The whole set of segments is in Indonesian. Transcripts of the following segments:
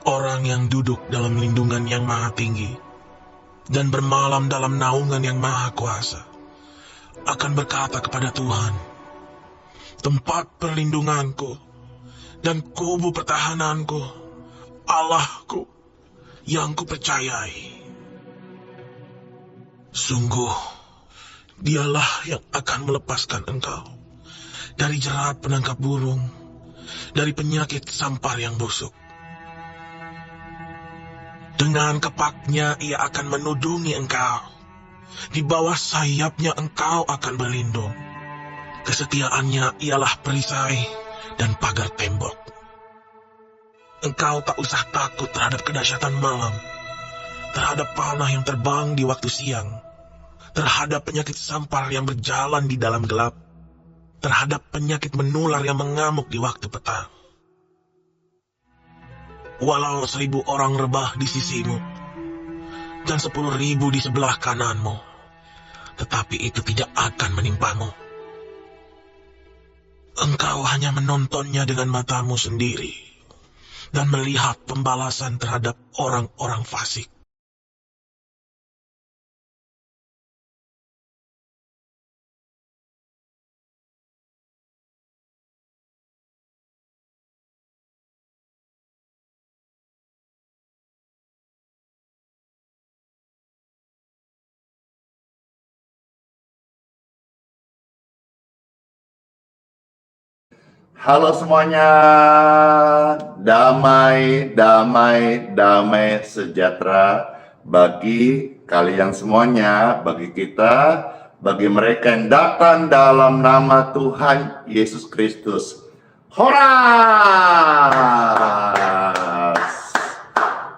Orang yang duduk dalam lindungan yang maha tinggi dan bermalam dalam naungan yang maha kuasa akan berkata kepada Tuhan, tempat perlindunganku dan kubu pertahananku, Allahku yang kupercayai. Sungguh, dialah yang akan melepaskan engkau dari jerat penangkap burung, dari penyakit sampar yang busuk. Dengan kepaknya ia akan menudungi engkau. Di bawah sayapnya engkau akan berlindung. Kesetiaannya ialah perisai dan pagar tembok. Engkau tak usah takut terhadap kedahsyatan malam, terhadap panah yang terbang di waktu siang, terhadap penyakit sampar yang berjalan di dalam gelap, terhadap penyakit menular yang mengamuk di waktu petang. Walau 1000 orang rebah di sisimu, dan 10.000 di sebelah kananmu, tetapi itu tidak akan menimpamu. Engkau hanya menontonnya dengan matamu sendiri, dan melihat pembalasan terhadap orang-orang fasik. Halo semuanya, damai, damai, damai sejahtera bagi kalian semuanya, bagi kita, bagi mereka yang datang dalam nama Tuhan Yesus Kristus. Horas!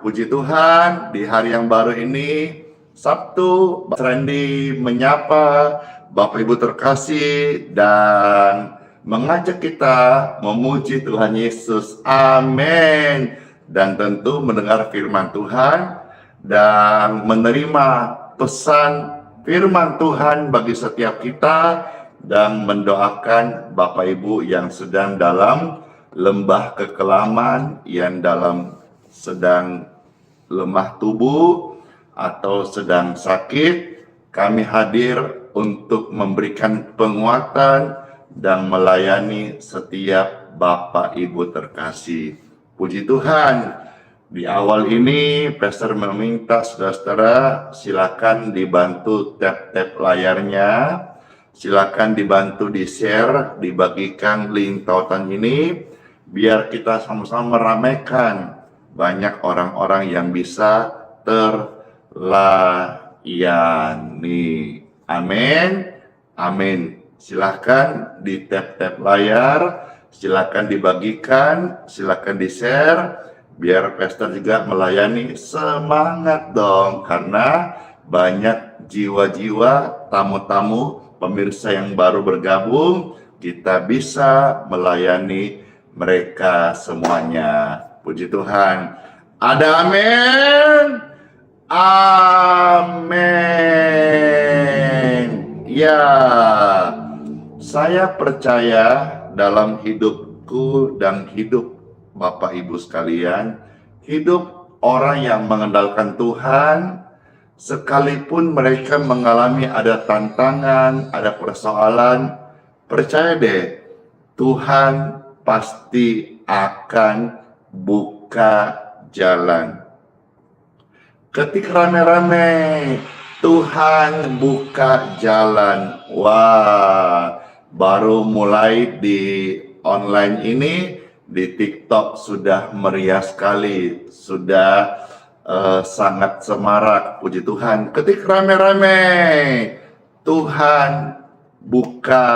Puji Tuhan, di hari yang baru ini, Sabtu, Pak Randy menyapa Bapak Ibu terkasih dan mengajak kita memuji Tuhan Yesus. Amin. Dan tentu mendengar firman Tuhan dan menerima pesan firman Tuhan bagi setiap kita dan mendoakan Bapak Ibu yang sedang dalam lembah kekelaman, yang sedang lemah tubuh atau sedang sakit. Kami hadir untuk memberikan penguatan dan melayani setiap Bapak Ibu terkasih. Puji Tuhan, di awal ini Pastor meminta saudara-saudara silakan dibantu tap-tap layarnya, silakan dibantu di-share, dibagikan link tautan ini, biar kita sama-sama meramaikan banyak orang-orang yang bisa terlayani. Amin. Amin. Silahkan di tap-tap layar, silahkan dibagikan, silahkan di-share, biar Pastor juga melayani. Semangat dong, karena banyak jiwa-jiwa, tamu-tamu, pemirsa yang baru bergabung, kita bisa melayani mereka semuanya. Puji Tuhan. Ada amin? Amin. Ya. Saya percaya dalam hidupku dan hidup Bapak Ibu sekalian, hidup orang yang mengandalkan Tuhan, sekalipun mereka mengalami ada tantangan, ada persoalan, percaya deh, Tuhan pasti akan buka jalan. Ketika rame-rame, Tuhan buka jalan. Wah, baru mulai di online ini, di TikTok sudah meriah sekali, sudah sangat semarak. Puji Tuhan, ketika rame-rame, Tuhan buka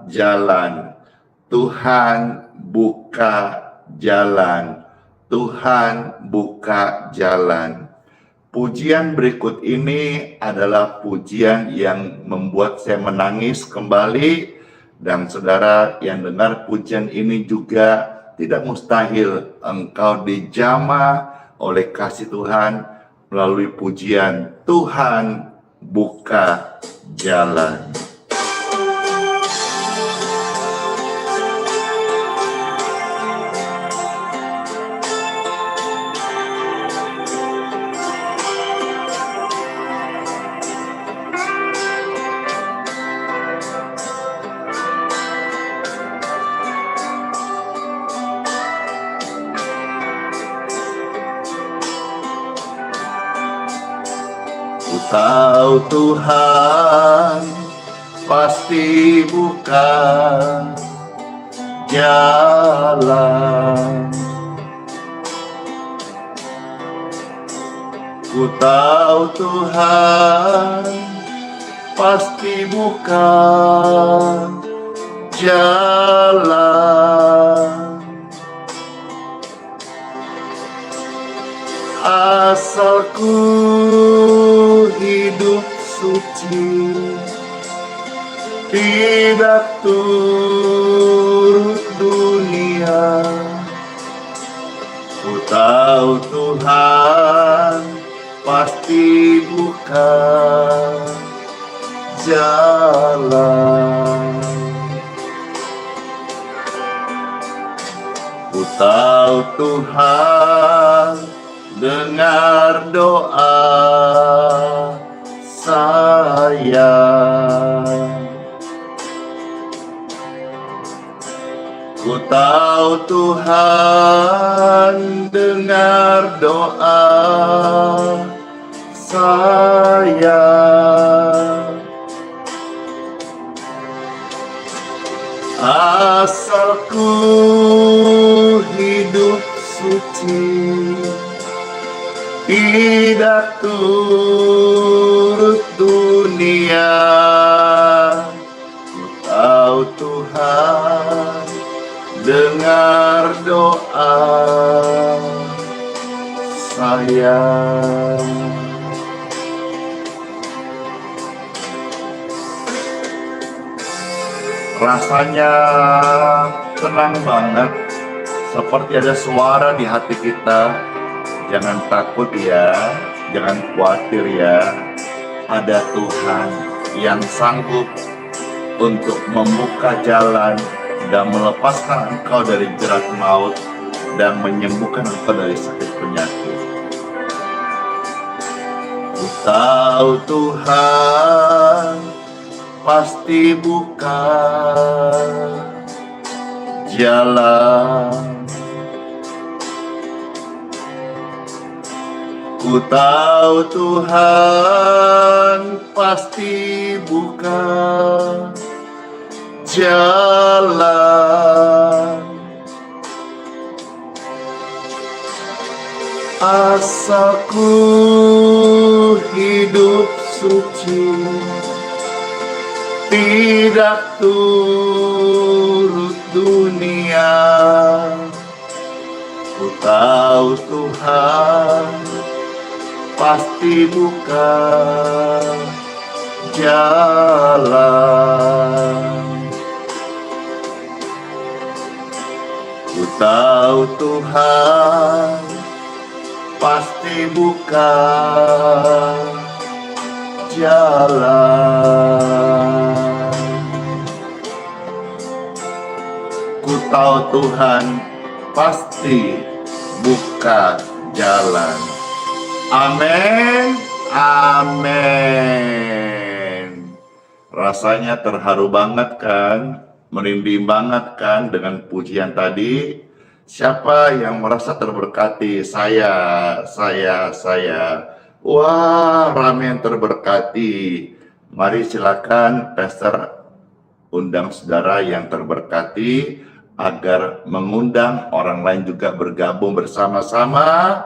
jalan. Tuhan buka jalan. Tuhan buka jalan. Pujian berikut ini adalah pujian yang membuat saya menangis kembali, dan saudara yang dengar pujian ini juga tidak mustahil engkau dijamah oleh kasih Tuhan melalui pujian Tuhan buka jalan. Ku tahu Tuhan pasti buka jalan. Ku tahu Tuhan pasti buka jalan. Asal ku hidup suci, tidak turut dunia. Ku tahu Tuhan pasti buka jalan. Ku tahu Tuhan dengar doa saya. Ku tahu Tuhan dengar doa saya. Asal ku hidup suci, tidak turut dunia. Ku tahu Tuhan dengar doa saya. Rasanya tenang banget, seperti ada suara di hati kita. Jangan takut ya, jangan khawatir ya. Ada Tuhan yang sanggup untuk membuka jalan dan melepaskan engkau dari jerat maut dan menyembuhkan engkau dari sakit penyakit. Ku tahu Tuhan pasti buka jalan. Ku tahu Tuhan pasti buka jalan. Asal ku hidup suci, tidak turut dunia. Ku tahu Tuhan pasti buka jalan. Ku tahu Tuhan pasti buka jalan. Ku tahu Tuhan pasti buka jalan. Amin, amin. Rasanya terharu banget kan, merinding banget kan dengan pujian tadi. Siapa yang merasa terberkati? Saya. Wah, ramai yang terberkati. Mari silakan Pastor undang saudara yang terberkati agar mengundang orang lain juga bergabung bersama-sama,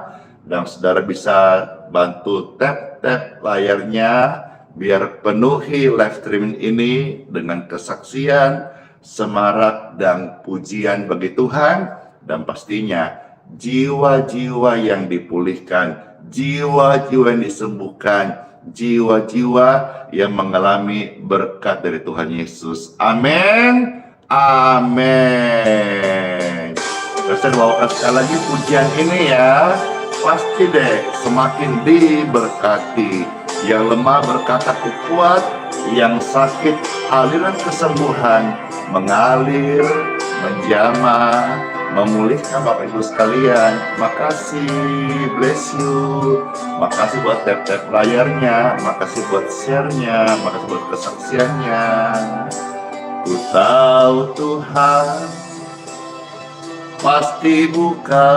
dan saudara bisa bantu tap layarnya biar penuhi live streaming ini dengan kesaksian, semarak, dan pujian bagi Tuhan, dan pastinya jiwa-jiwa yang dipulihkan, jiwa-jiwa yang disembuhkan, jiwa-jiwa yang mengalami berkat dari Tuhan Yesus. Amin. Amin. Saya bawakan sekali lagi pujian ini ya. Pasti deh semakin diberkati. Yang lemah berkata ku kuat, yang sakit aliran kesembuhan mengalir, menjamah, memulihkan Bapak Ibu sekalian. Makasih, bless you. Makasih buat tap-tap layarnya, makasih buat share-nya, makasih buat kesaksiannya. Ku tahu Tuhan pasti buka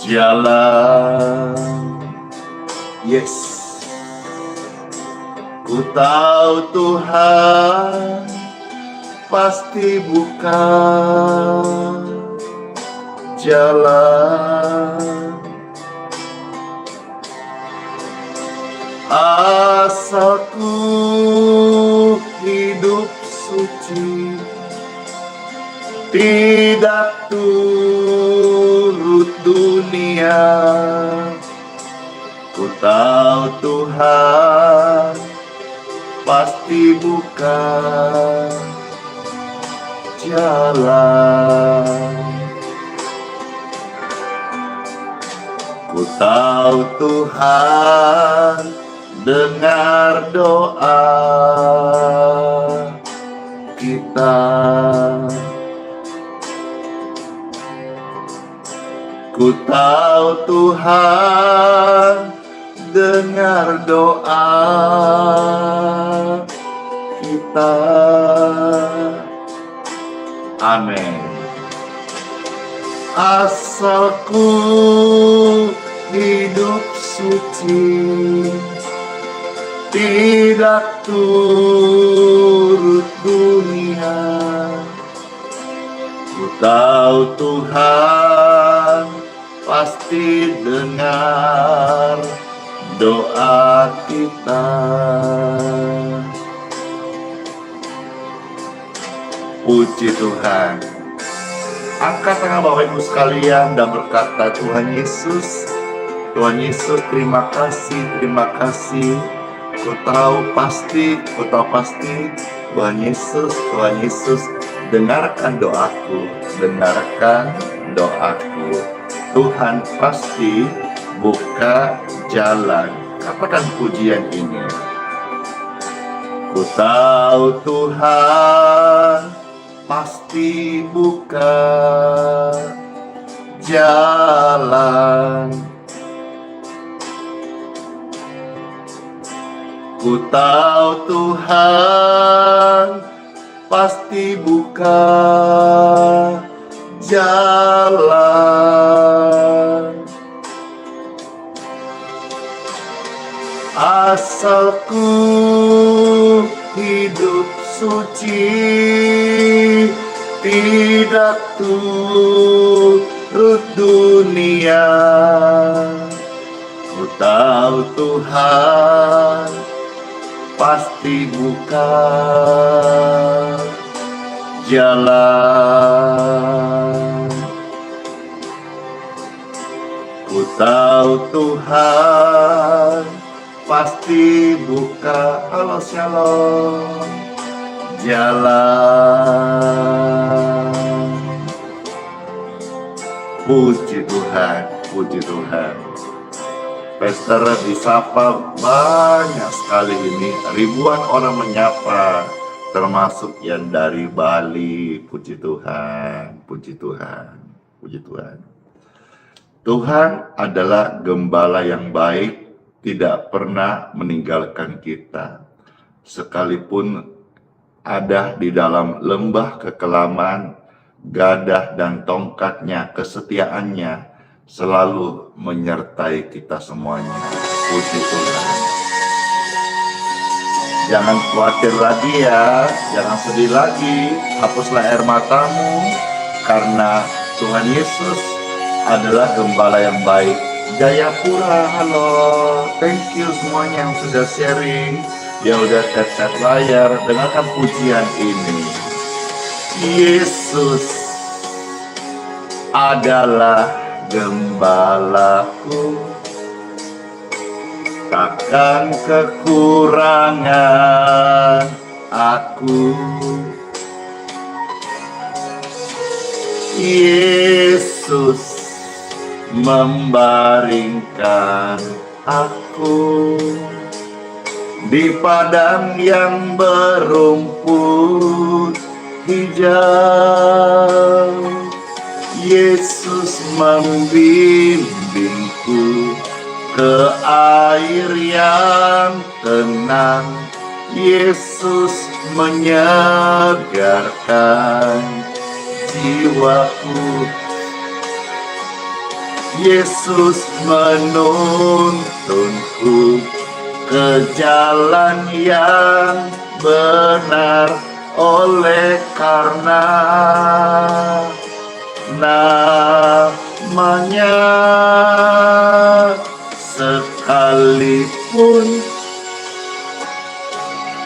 jalan. Yes, ku tahu Tuhan pasti buka jalan. Asalku hidup suci, tidak turut dunia. Ku tahu Tuhan pasti buka jalan. Ku tahu Tuhan dengar doa kita. Ku tahu Tuhan dengar doa kita. Amin. Asalku hidup suci, tidak turut dunia. Ku tahu Tuhan pasti dengar doa kita. Puji Tuhan. Angkat tangan Bapak Ibu sekalian dan berkata, Tuhan Yesus, Tuhan Yesus, terima kasih. Ku tahu pasti, Tuhan Yesus, dengarkan doaku. Tuhan pasti buka jalan. Katakan pujian ini. Ku tahu Tuhan pasti buka jalan. Ku tahu Tuhan pasti buka jalan. Asalku hidup suci, tidak turut dunia. Ku tahu Tuhan pasti buka jalan. Ku tahu Tuhan pasti buka, halo shalom, jalan. Puji Tuhan. Pastor disapa banyak sekali ini, ribuan orang menyapa, termasuk yang dari Bali. Puji Tuhan. Tuhan adalah gembala yang baik, tidak pernah meninggalkan kita. Sekalipun ada di dalam lembah kekelaman, gadah dan tongkatnya, kesetiaannya selalu menyertai kita semuanya. Puji Tuhan. Jangan khawatir lagi ya, jangan sedih lagi, hapuslah air matamu, karena Tuhan Yesus adalah gembala yang baik. Jayapura, halo, thank you semuanya yang sudah sharing, yang udah tap layar, dengarkan pujian ini. Yesus adalah gembalaku, takkan kekurangan aku. Yesus membaringkan aku di padang yang berumput hijau. Yesus membimbingku ke air yang tenang. Yesus menyegarkan jiwaku. Yesus menuntunku ke jalan yang benar, oleh karena namanya. Sekalipun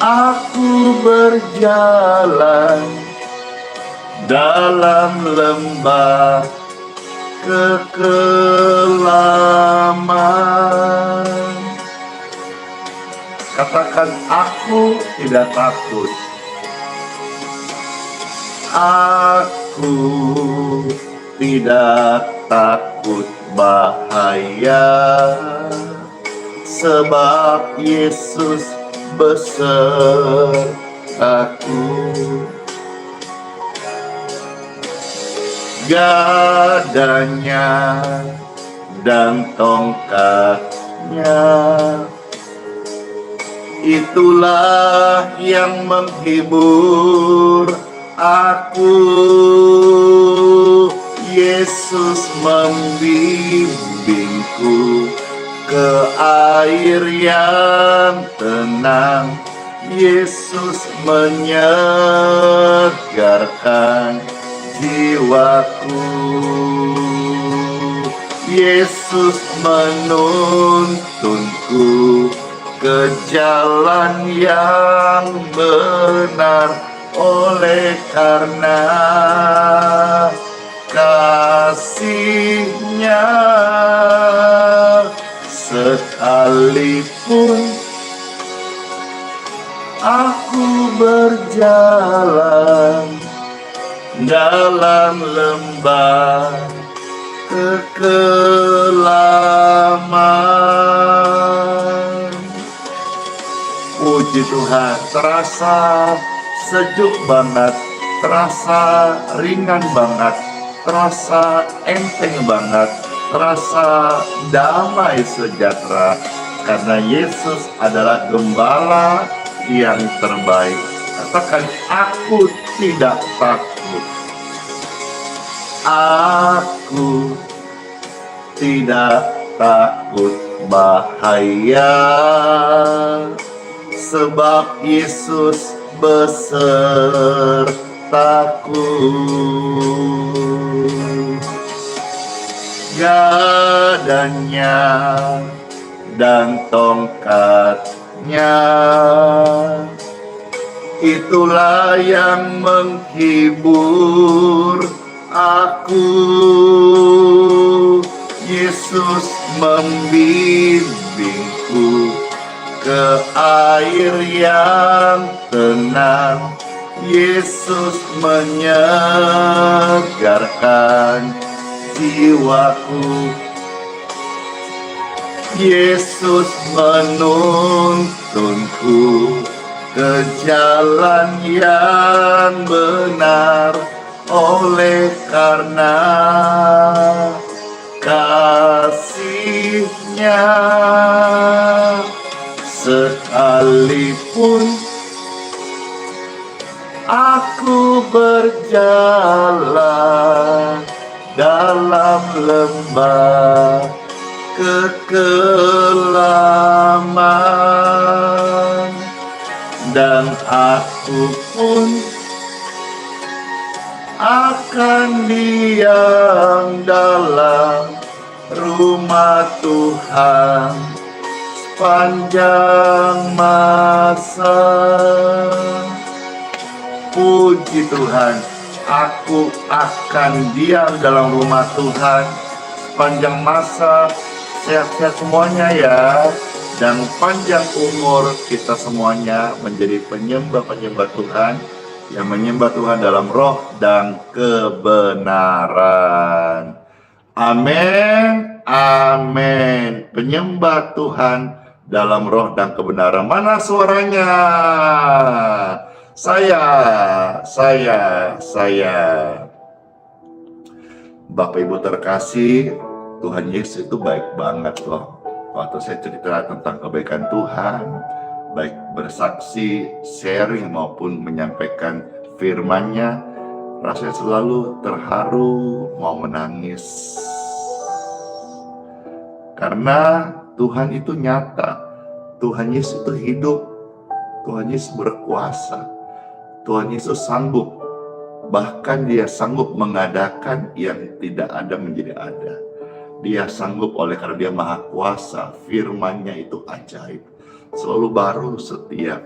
aku berjalan dalam lembah kekelaman, katakan, aku tidak takut. Aku tidak takut bahaya, sebab Yesus besertaku. Gadanya dan tongkatnya, itulah yang menghibur aku. Yesus membimbingku ke air yang tenang. Yesus menyegarkan jiwaku. Yesus menuntunku ke jalan yang benar, oleh karena kasih-Nya. Sekalipun aku berjalan dalam lembah kekelaman, puji Tuhan, terasa sejuk banget, terasa ringan banget, terasa enteng banget, terasa damai sejahtera, karena Yesus adalah gembala yang terbaik. Katakan, aku tidak takut. Aku tidak takut bahaya, sebab Yesus besertaku. Gadanya dan tongkatnya, itulah yang menghibur aku. Yesus membimbingku ke air yang tenang. Yesus menyegarkan jiwaku. Yesus menuntunku ke jalan yang benar, oleh karena kasih-Nya. Sekalipun aku berjalan dalam lembah kekelaman, dan aku pun akan diam dalam rumah Tuhan sepanjang masa. Puji Tuhan, Aku akan diam dalam rumah Tuhan sepanjang masa, sehat-sehat semuanya ya. Dan panjang umur kita semuanya menjadi penyembah-penyembah Tuhan, yang menyembah Tuhan dalam roh dan kebenaran. Amin, amin. Penyembah Tuhan dalam roh dan kebenaran. Mana suaranya? Saya. Bapak Ibu terkasih, Tuhan Yesus itu baik banget loh. Waktu saya cerita tentang kebaikan Tuhan, baik bersaksi, sharing maupun menyampaikan firman-Nya, rasanya selalu terharu, mau menangis. Karena Tuhan itu nyata, Tuhan Yesus itu hidup, Tuhan Yesus berkuasa, Tuhan Yesus sanggup, bahkan Dia sanggup mengadakan yang tidak ada menjadi ada. Dia sanggup oleh karena Dia maha kuasa, firman-Nya itu ajaib, selalu baru setiap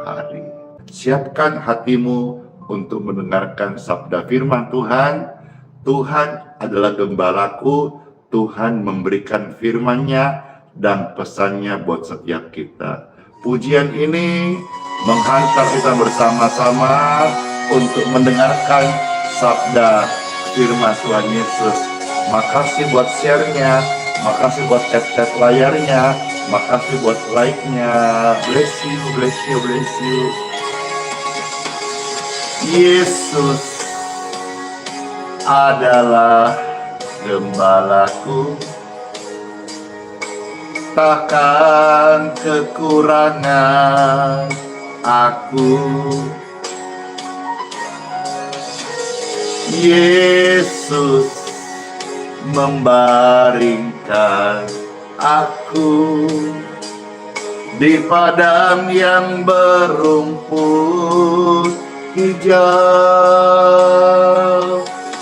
hari. Siapkan hatimu untuk mendengarkan sabda firman Tuhan. Tuhan adalah gembalaku, Tuhan memberikan firman-Nya dan pesannya buat setiap kita. Pujian ini menghantar kita bersama-sama untuk mendengarkan sabda firman Tuhan Yesus. Makasih buat share-nya, makasih buat tap-tap layarnya, makasih buat like-nya. Bless you, bless you, bless you. Yesus adalah gembalaku, takkan kekurangan aku. Yesus membaringkan aku di padang yang berumput hijau.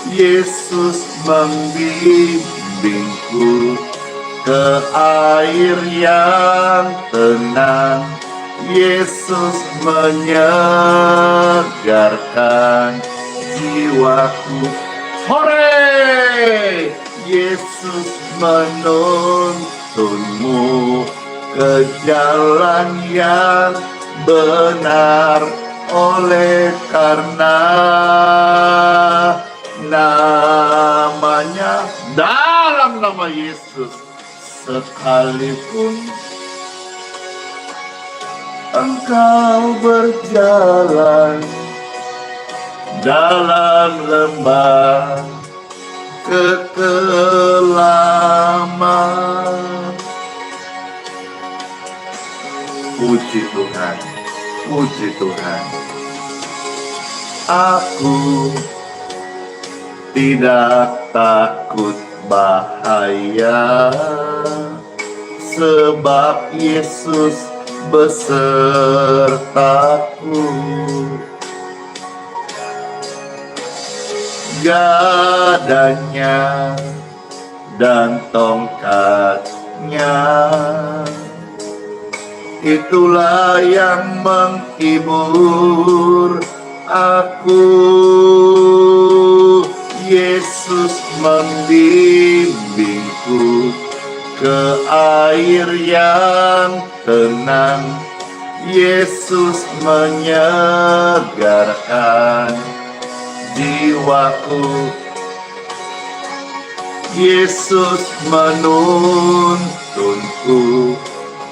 Yesus membimbingku ke air yang tenang. Yesus menyegarkan jiwaku. Hore! Yesus menuntunmu ke jalan yang benar, oleh karena namanya, dalam nama Yesus, sekalipun engkau berjalan dalam lembah kekelaman. Puji Tuhan, puji Tuhan. Aku tidak takut bahaya, sebab Yesus besertaku. Gadanya dan tongkatnya, itulah yang menghibur aku. Yesus membimbingku ke air yang tenang. Yesus menyegarkan jiwaku. Yesus menuntunku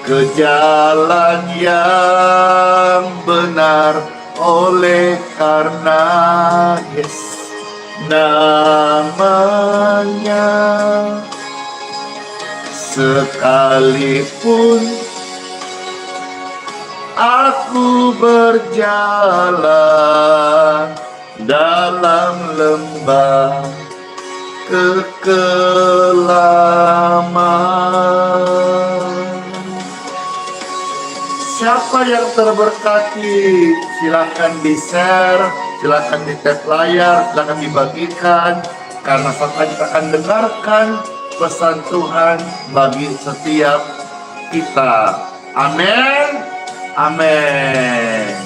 ke jalan yang benar, oleh karena namanya. Sekalipun aku berjalan dalam lembah kekelaman. Siapa yang terberkati, silakan di-share, silakan di-tap layar, silakan dibagikan, karena saat lagi kita akan dengarkan pesan Tuhan bagi setiap kita. Amin, amin.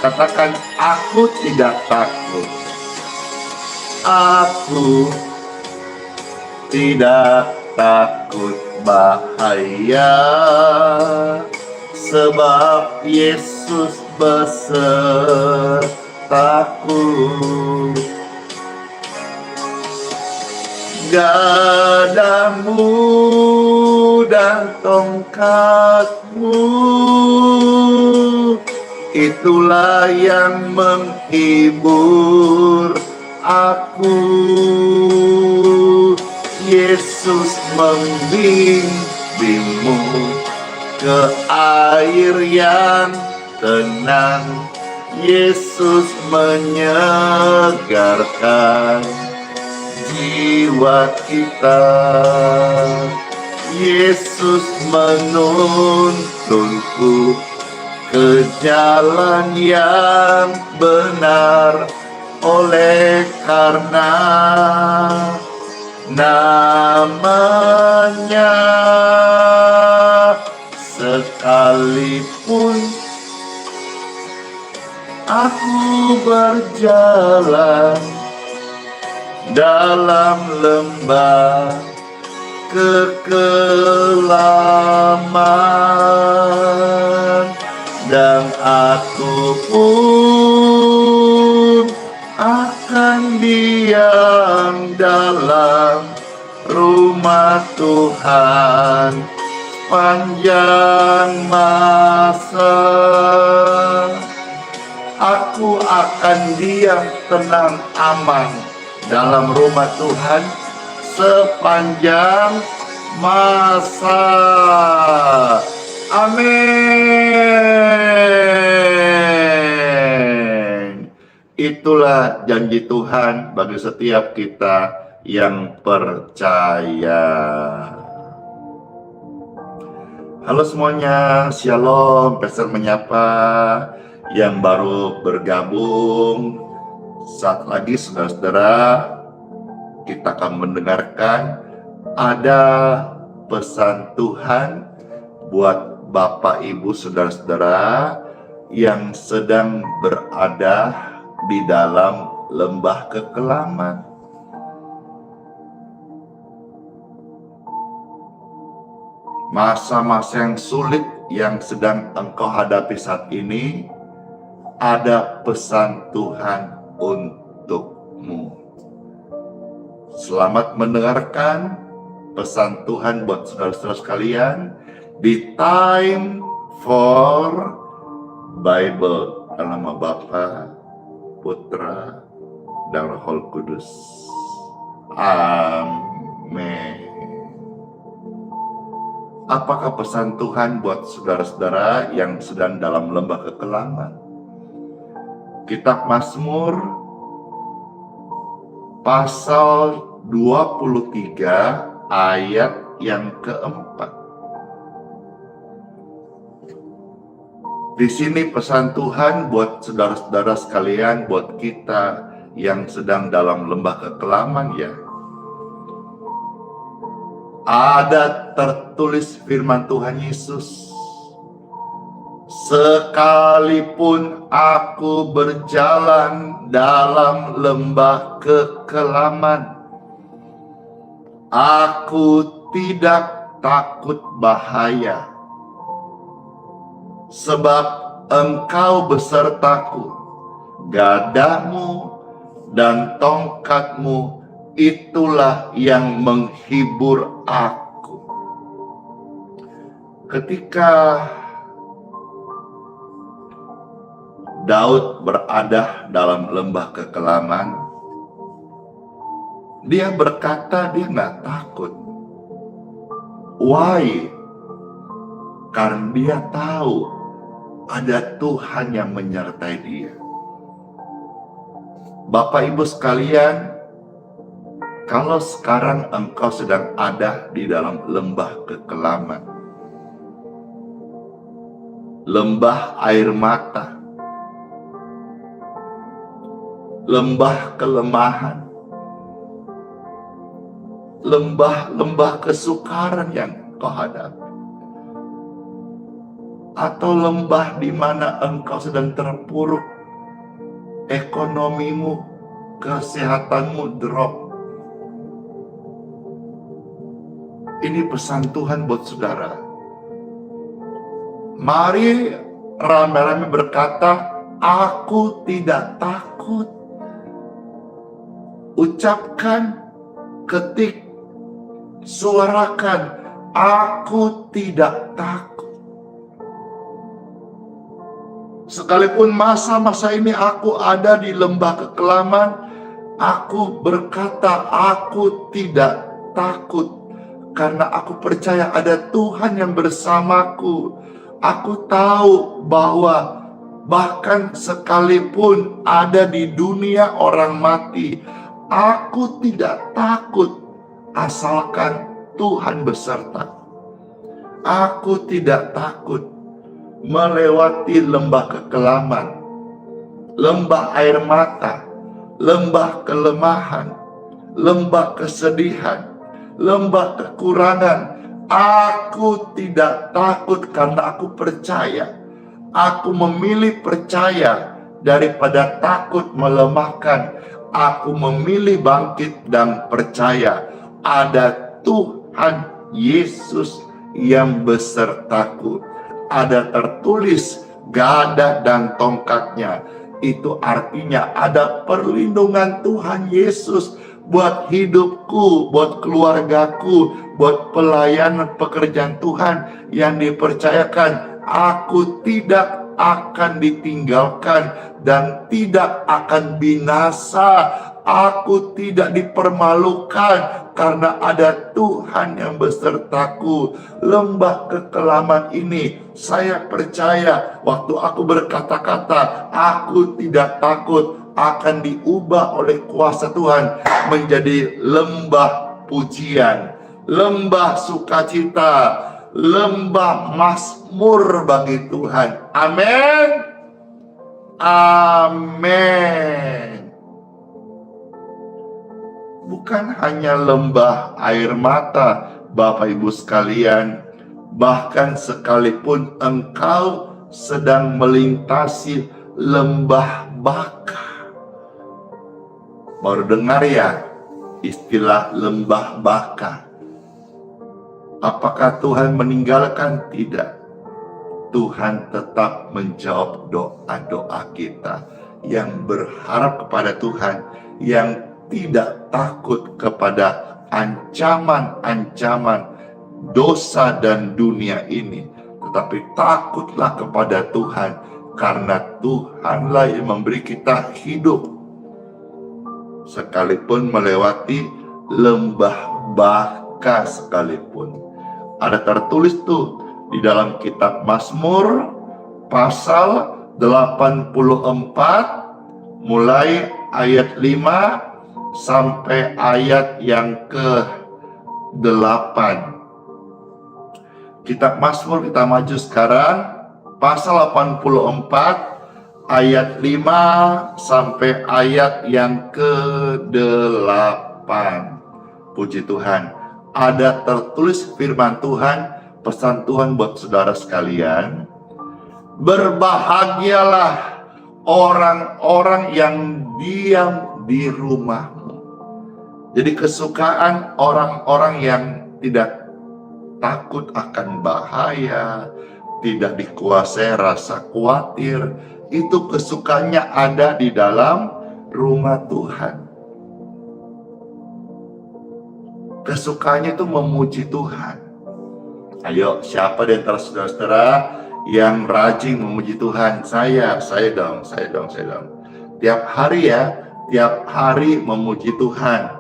Katakan, aku tidak takut. Aku tidak takut bahaya, sebab Yesus besertaku. Gadamu dan tongkatmu, itulah yang menghibur aku. Yesus membimbingmu ke air yang tenang. Yesus menyegarkan jiwa kita. Yesus menuntunku ke jalan yang benar, oleh karena namanya. Sekalipun aku berjalan dalam lembah kekelaman, dan aku pun akan diam dalam rumah Tuhan panjang masa. Aku akan diam tenang aman dalam rumah Tuhan sepanjang masa. Amin. Itulah janji Tuhan bagi setiap kita yang percaya. Halo semuanya, Shalom. Pastor menyapa yang baru bergabung. Saat lagi saudara-saudara, kita akan mendengarkan ada pesan Tuhan buat Bapak Ibu saudara-saudara yang sedang berada di dalam lembah kekelaman. Masa-masa yang sulit yang sedang engkau hadapi saat ini, ada pesan Tuhan untukmu. Selamat mendengarkan pesan Tuhan buat saudara-saudara sekalian di Time for Bible, dalam nama Bapa, Putra, dan Roh Kudus. Amin. Apakah pesan Tuhan buat saudara-saudara yang sedang dalam lembah kekelaman? Kitab Mazmur pasal 23 ayat yang keempat. Di sini pesan Tuhan buat saudara-saudara sekalian, buat kita yang sedang dalam lembah kekelaman ya. Ada tertulis firman Tuhan Yesus, sekalipun aku berjalan dalam lembah kekelaman, aku tidak takut bahaya, sebab engkau besertaku, gadahmu dan tongkatmu itulah yang menghibur aku. Ketika Daud berada dalam lembah kekelaman, dia berkata dia nggak takut. Why? Karena dia tahu ada Tuhan yang menyertai dia. Bapak Ibu sekalian, kalau sekarang engkau sedang ada di dalam lembah kekelaman, lembah air mata, lembah kelemahan, lembah kesukaran yang kau hadapi, atau lembah di mana engkau sedang terpuruk ekonomimu, kesehatanmu drop. Ini pesan Tuhan buat saudara. Mari rame-rame berkata, aku tidak takut. Ucapkan, ketik, suarakan, aku tidak takut. Sekalipun masa-masa ini aku ada di lembah kekelaman, aku berkata aku tidak takut. Karena aku percaya ada Tuhan yang bersamaku. Aku tahu bahwa bahkan sekalipun ada di dunia orang mati, aku tidak takut asalkan Tuhan beserta. Aku tidak takut melewati lembah kekelaman, lembah air mata, lembah kelemahan, lembah kesedihan, lembah kekurangan. Aku tidak takut karena aku percaya. Aku memilih percaya daripada takut melemahkan. Aku memilih bangkit dan percaya ada Tuhan Yesus yang besertaku. Ada tertulis gada dan tongkatnya. Itu artinya ada perlindungan Tuhan Yesus buat hidupku, buat keluargaku, buat pelayanan pekerjaan Tuhan yang dipercayakan. Aku tidak akan ditinggalkan dan tidak akan binasa. Aku tidak dipermalukan karena ada Tuhan yang besertaku. Lembah kekelaman ini, saya percaya waktu aku berkata-kata, aku tidak takut, akan diubah oleh kuasa Tuhan menjadi lembah pujian, lembah sukacita, lembah mazmur bagi Tuhan. Amin. Amin. Bukan hanya lembah air mata, Bapak Ibu sekalian, bahkan sekalipun engkau sedang melintasi lembah baka. Baru dengar ya istilah lembah baka. Apakah Tuhan meninggalkan? Tidak. Tuhan tetap menjawab doa-doa kita yang berharap kepada Tuhan, yang tidak takut kepada ancaman-ancaman dosa dan dunia ini, tetapi takutlah kepada Tuhan, karena Tuhanlah yang memberi kita hidup. Sekalipun melewati lembah baka sekalipun. Ada tertulis tuh di dalam kitab Mazmur pasal 84 mulai ayat 5 sampai ayat yang ke-8. Kitab Mazmur kita maju sekarang pasal 84 ayat 5 sampai ayat yang ke-8. Puji Tuhan. Ada tertulis firman Tuhan, pesan Tuhan buat saudara sekalian. Berbahagialah orang-orang yang diam di rumahmu. Jadi kesukaan orang-orang yang tidak takut akan bahaya, tidak dikuasai rasa khawatir, itu kesukaannya ada di dalam rumah Tuhan. Kesukaannya itu memuji Tuhan. Ayo, siapa di antara saudara-saudara yang rajin memuji Tuhan? Saya dong. Tiap hari ya, tiap hari memuji Tuhan.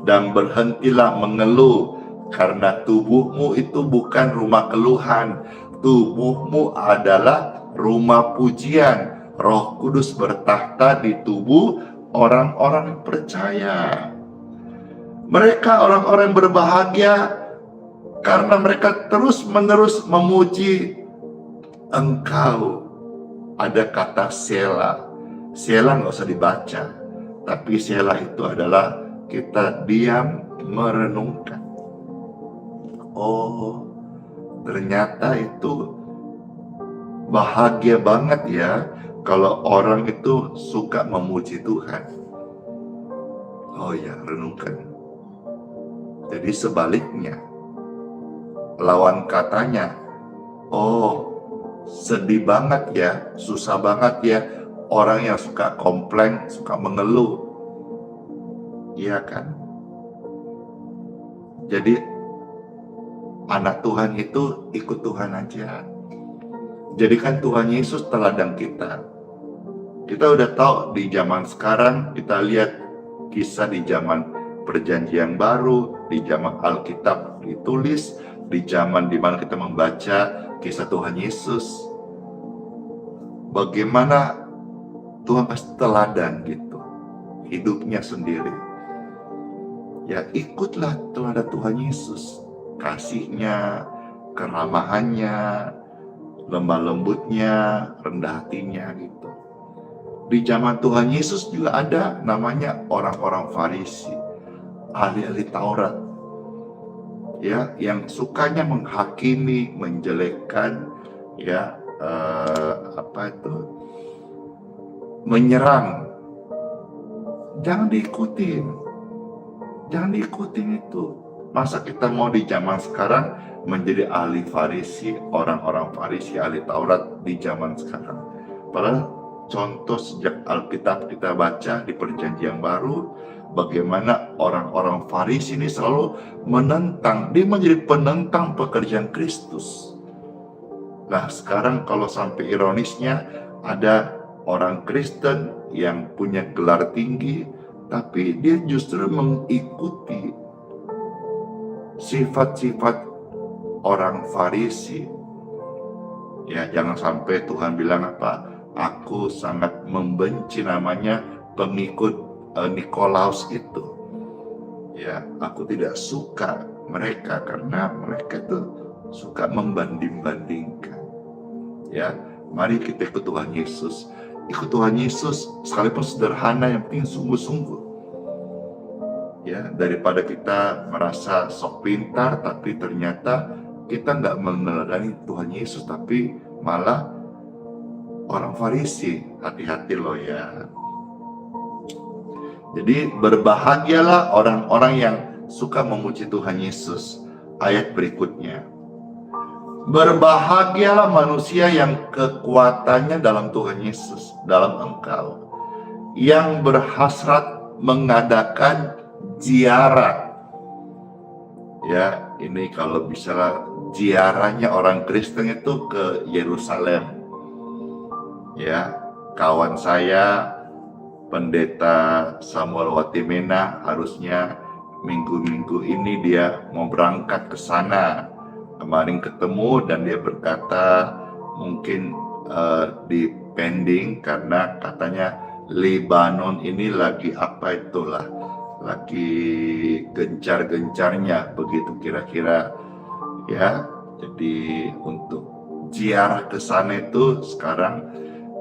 Dan berhentilah mengeluh, karena tubuhmu itu bukan rumah keluhan. Tubuhmu adalah rumah pujian. Roh Kudus bertakhta di tubuh orang-orang yang percaya. Mereka orang-orang yang berbahagia karena mereka terus-menerus memuji Engkau. Ada kata Sela. Sela nggak usah dibaca, tapi Sela itu adalah kita diam merenungkan. Oh, ternyata itu bahagia banget ya kalau orang itu suka memuji Tuhan. Oh ya, renungkan. Jadi sebaliknya, lawan katanya, oh sedih banget ya, susah banget ya, orang yang suka komplain, suka mengeluh. Iya kan? Jadi anak Tuhan itu ikut Tuhan aja. Jadikan Tuhan Yesus teladan kita. Kita udah tahu di zaman sekarang, kita lihat kisah di zaman Perjanjian Baru, di zaman Alkitab ditulis, di zaman dimana kita membaca kisah Tuhan Yesus. Bagaimana Tuhan kasih teladan gitu, hidupnya sendiri. Ya ikutlah teladan Tuhan Yesus, kasihnya, keramahannya, lemah lembutnya, rendah hatinya gitu. Di zaman Tuhan Yesus juga ada namanya orang-orang Farisi, ahli-ahli Taurat, ya, yang sukanya menghakimi, menjelekkan, ya, menyerang. Jangan diikutin itu. Masa kita mau di zaman sekarang menjadi ahli Farisi, orang-orang Farisi, ahli Taurat di zaman sekarang? Padahal contoh sejak Alkitab kita baca di Perjanjian Baru, bagaimana orang-orang Farisi ini selalu menentang, dia menjadi penentang pekerjaan Kristus. Nah sekarang kalau sampai ironisnya ada orang Kristen yang punya gelar tinggi, tapi dia justru mengikuti sifat-sifat orang Farisi. Ya jangan sampai Tuhan bilang apa? Aku sangat membenci namanya pengikut Nikolaus itu. Ya, aku tidak suka mereka karena mereka itu suka membanding-bandingkan. Ya, mari kita ikut Tuhan Yesus. Ikut Tuhan Yesus sekalipun sederhana, yang penting sungguh-sungguh. Ya, daripada kita merasa sok pintar tapi ternyata kita nggak meneladani Tuhan Yesus, tapi malah orang Farisi. Hati-hati loh ya. Jadi berbahagialah orang-orang yang suka memuji Tuhan Yesus. Ayat berikutnya, berbahagialah manusia yang kekuatannya dalam Tuhan Yesus, dalam Engkau, yang berhasrat mengadakan ziarah. Ya, ini kalau bisa ziarahnya orang Kristen itu ke Yerusalem. Ya, kawan saya Pendeta Samuel Watimena harusnya minggu-minggu ini dia mau berangkat ke sana. Kemarin ketemu dan dia berkata mungkin di pending karena katanya Lebanon ini lagi lagi gencar-gencarnya begitu kira-kira ya. Jadi untuk ziarah ke sana itu sekarang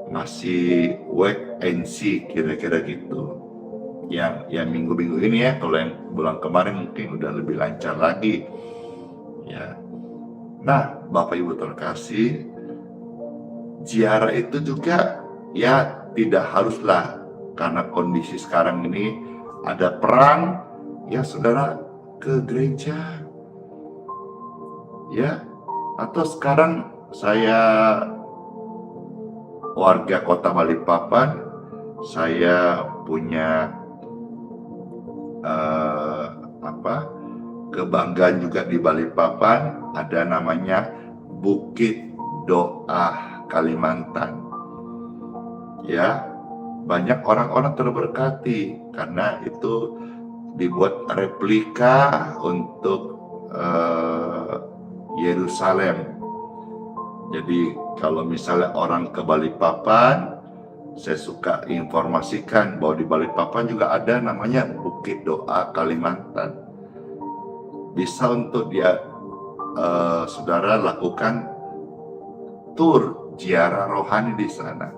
masih wait and see kira-kira gitu. Yang minggu-minggu ini ya, kalau yang bulan kemarin mungkin udah lebih lancar lagi. Ya. Nah, Bapak Ibu terkasih, ziarah itu juga ya tidak haruslah karena kondisi sekarang ini ada perang, ya saudara ke gereja. Ya. Atau sekarang saya warga kota Balikpapan, saya punya kebanggaan juga di Balikpapan, ada namanya Bukit Doa Kalimantan. Ya, banyak orang-orang terberkati karena itu dibuat replika untuk Yerusalem. Jadi kalau misalnya orang ke Balikpapan, saya suka informasikan bahwa di Balikpapan juga ada namanya Bukit Doa Kalimantan. Bisa untuk dia saudara lakukan tur ziarah rohani di sana.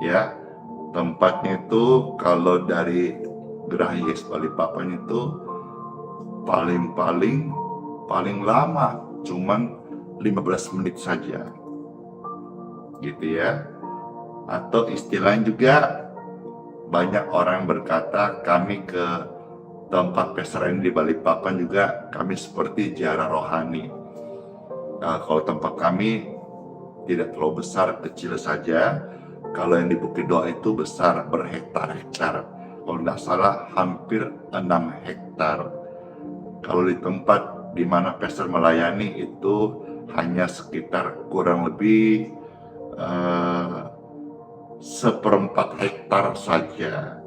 Ya, tempatnya itu kalau dari Geraha Yesus Balikpapan itu paling lama cuman 15 menit saja gitu ya. Atau istilahnya juga banyak orang yang berkata kami ke tempat pesta ini di Balikpapan juga kami seperti ziarah rohani. Kalau tempat kami tidak terlalu besar, kecil saja. Kalau yang di Bukit Doa itu besar, berhektar-hektar. Kalau tidak salah hampir 6 hektar. Kalau di tempat di mana Pastor melayani itu hanya sekitar kurang lebih 1/4 hektar saja.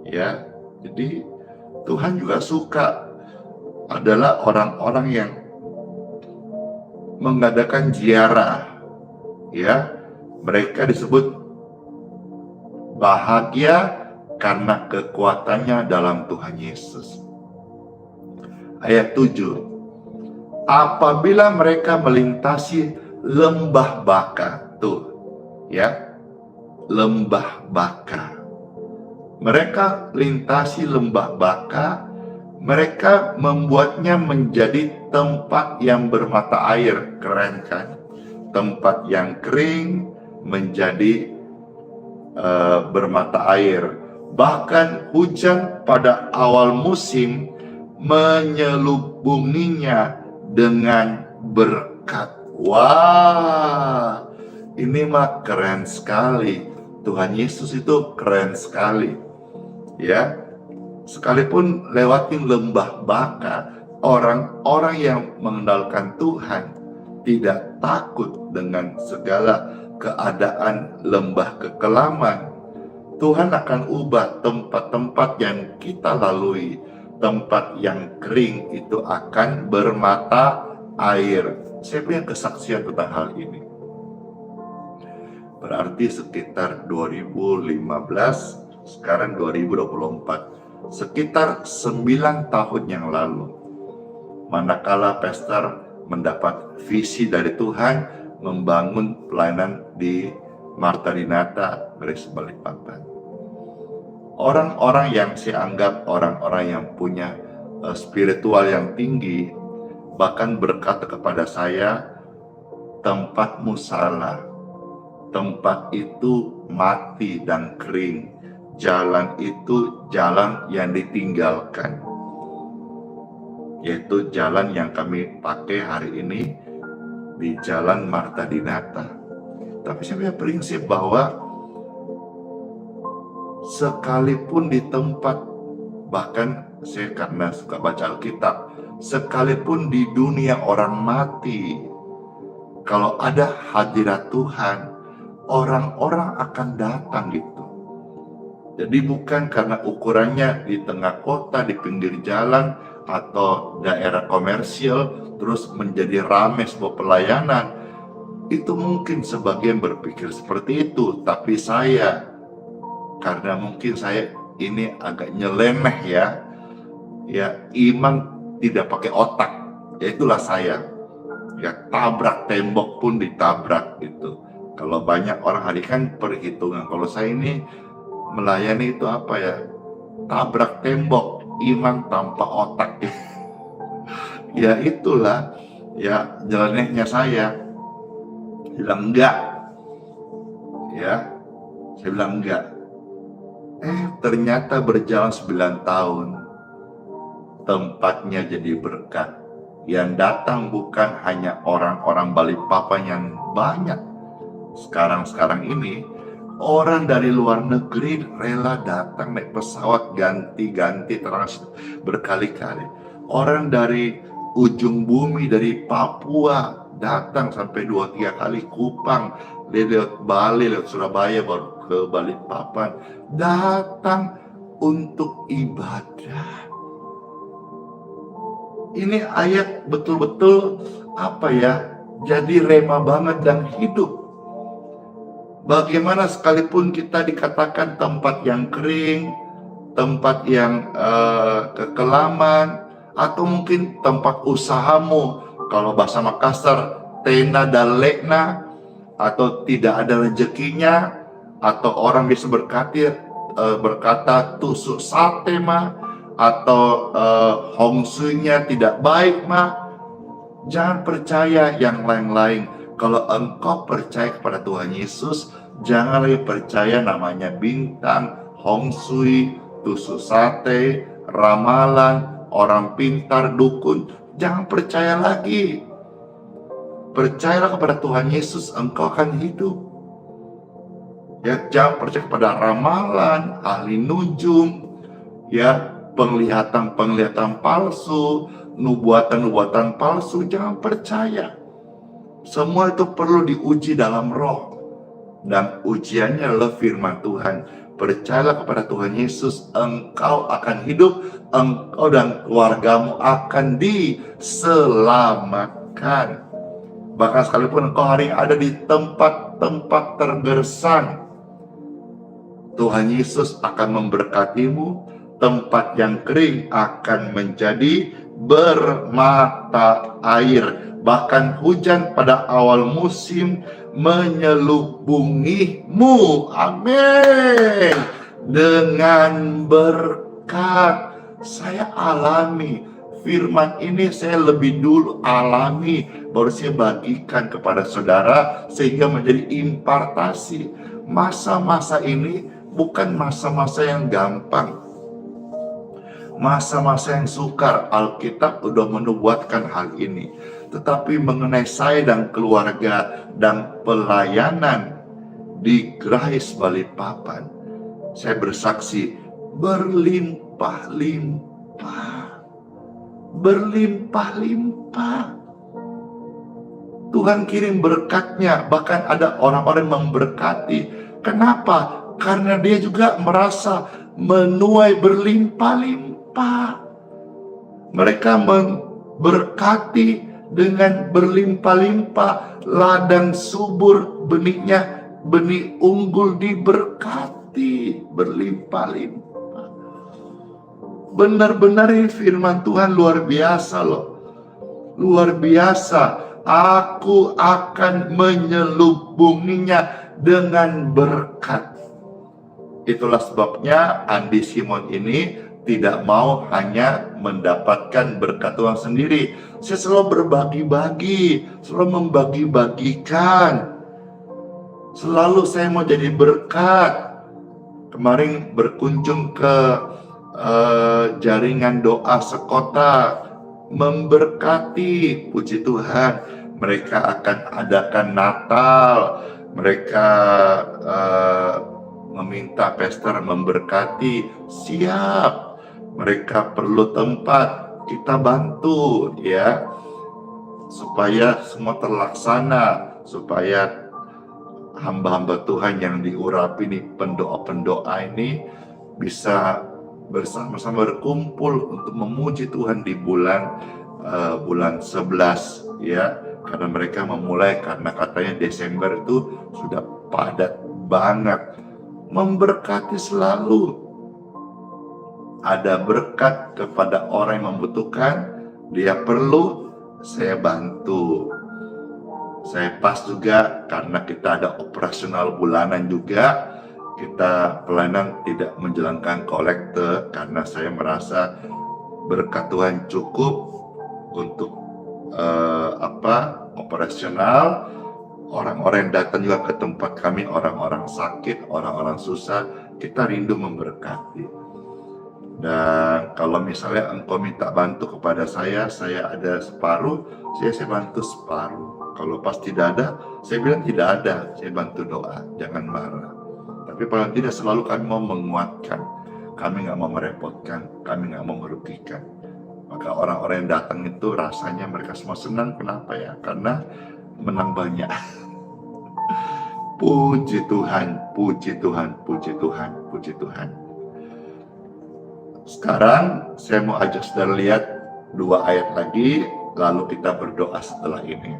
Ya, jadi Tuhan juga suka adalah orang-orang yang mengadakan ziarah. Ya, mereka disebut bahagia karena kekuatannya dalam Tuhan Yesus. Ayat 7. Apabila mereka melintasi lembah Baka, tuh, ya, lembah Baka. Mereka lintasi lembah Baka, mereka membuatnya menjadi tempat yang bermata air, keren kan? Tempat yang kering menjadi bermata air. Bahkan hujan pada awal musim menyelubunginya dengan berkat. Wah, ini mah keren sekali. Tuhan Yesus itu keren sekali. Ya, sekalipun lewatin lembah Baka, orang-orang yang mengenalkan Tuhan tidak takut dengan segala keadaan lembah kekelaman. Tuhan akan ubah tempat-tempat yang kita lalui, tempat yang kering itu akan bermata air. Saya punya kesaksian tentang hal ini. Berarti sekitar 2015, sekarang 2024. Sekitar 9 tahun yang lalu, manakala Pastor mendapat visi dari Tuhan membangun pelayanan di Marta Dinata, Grace Balikpapan. Orang-orang yang saya anggap orang-orang yang punya spiritual yang tinggi bahkan berkata kepada saya, tempatmu salah, tempat itu mati dan kering, jalan itu jalan yang ditinggalkan, yaitu jalan yang kami pakai hari ini di Jalan Marta Dinata. Tapi saya punya prinsip bahwa sekalipun di tempat, bahkan saya karena suka baca Alkitab, sekalipun di dunia orang mati, kalau ada hadirat Tuhan, orang-orang akan datang gitu. Jadi bukan karena ukurannya di tengah kota, di pinggir jalan, atau daerah komersial, terus menjadi ramai sebuah pelayanan. Itu mungkin sebagian berpikir seperti itu, tapi saya, karena mungkin saya ini agak nyeleneh ya, iman tidak pakai otak, ya itulah saya. Ya, tabrak tembok pun ditabrak gitu. Kalau banyak orang hari kan perhitungan, kalau saya ini melayani itu apa ya, tabrak tembok, iman tanpa otak. Ya itulah ya nyelenehnya saya. Bilang enggak, ya saya bilang enggak. Ternyata berjalan 9 tahun, tempatnya jadi berkat. Yang datang bukan hanya orang-orang Balikpapan yang banyak. Sekarang ini orang dari luar negeri rela datang naik pesawat ganti-ganti transit berkali-kali. Orang dari ujung bumi, dari Papua datang sampai 2-3 kali, Kupang, lewat Bali, lewat Surabaya, baru ke Balikpapan, datang untuk ibadah. Ini ayat betul-betul apa ya, jadi rema banget dan hidup. Bagaimana sekalipun kita dikatakan tempat yang kering, tempat yang kekelaman, atau mungkin tempat usahamu, kalau bahasa Makassar, tena dan lekna, atau tidak ada rezekinya, atau orang bisa berkata tusuk sate mah, atau hongsunya tidak baik mah, jangan percaya yang lain-lain. Kalau engkau percaya kepada Tuhan Yesus, jangan lagi percaya namanya bintang, hong shui, tusuk sate, ramalan, orang pintar, dukun. Jangan percaya lagi. Percayalah kepada Tuhan Yesus, engkau akan hidup. Ya, jangan percaya kepada ramalan, ahli nujum, ya, penglihatan palsu, nubuatan palsu. Jangan percaya. Semua itu perlu diuji dalam roh. Dan ujiannya adalah firman Tuhan. Percayalah kepada Tuhan Yesus, engkau akan hidup, engkau dan keluargamu akan diselamatkan. Bahkan sekalipun engkau hari ada di tempat-tempat tergersang, Tuhan Yesus akan memberkatimu. Tempat yang kering akan menjadi bermata air. Bahkan hujan pada awal musim menyelubungimu. Amin. Dengan berkat. Saya alami firman ini, saya lebih dulu alami, baru saya bagikan kepada saudara sehingga menjadi impartasi. Masa-masa ini bukan masa-masa yang gampang, masa-masa yang sukar. Alkitab sudah menubuatkan hal ini. Tetapi mengenai saya dan keluarga dan pelayanan di Grace Balikpapan, saya bersaksi berlimpah-limpah. Berlimpah-limpah. Tuhan kirim berkatnya, bahkan ada orang-orang memberkati. Kenapa? Karena dia juga merasa menuai berlimpah-limpah. Mereka memberkati dengan berlimpah-limpah, ladang subur, benihnya benih unggul diberkati berlimpah-limpah. Benar-benar ini firman Tuhan luar biasa loh. Luar biasa. Aku akan menyelubunginya dengan berkat. Itulah sebabnya Andi Simon ini tidak mau hanya mendapatkan berkat Tuhan sendiri. Saya selalu berbagi-bagi, selalu membagi-bagikan. Selalu saya mau jadi berkat. Kemarin berkunjung ke jaringan doa sekota, memberkati, puji Tuhan. Mereka akan adakan Natal, mereka meminta pastor memberkati, siap. Mereka perlu tempat, kita bantu ya, supaya semua terlaksana, supaya hamba-hamba Tuhan yang diurapi nih, pendoa-pendoa ini bisa bersama-sama berkumpul untuk memuji Tuhan di bulan 11 ya, karena mereka memulai, karena katanya Desember itu sudah padat banget. Memberkati selalu, ada berkat kepada orang yang membutuhkan, dia perlu, saya bantu. Saya pas juga karena kita ada operasional bulanan juga. Kita pelayanan tidak menjalankan kolekte karena saya merasa berkat Tuhan cukup untuk operasional. Orang-orang yang datang juga ke tempat kami, orang-orang sakit, orang-orang susah, kita rindu memberkati. Dan kalau misalnya engkau minta bantu kepada saya ada separuh, saya bantu separuh. Kalau pas tidak ada, saya bilang tidak ada, saya bantu doa, jangan marah. Tapi paling tidak selalu kami mau menguatkan, kami nggak mau merepotkan, kami nggak mau merugikan. Maka orang-orang yang datang itu rasanya mereka semua senang. Kenapa ya? Karena menang banyak. Puji Tuhan, puji Tuhan, puji Tuhan, puji Tuhan. Sekarang saya mau ajak saudara lihat 2 ayat lagi, lalu kita berdoa setelah ini.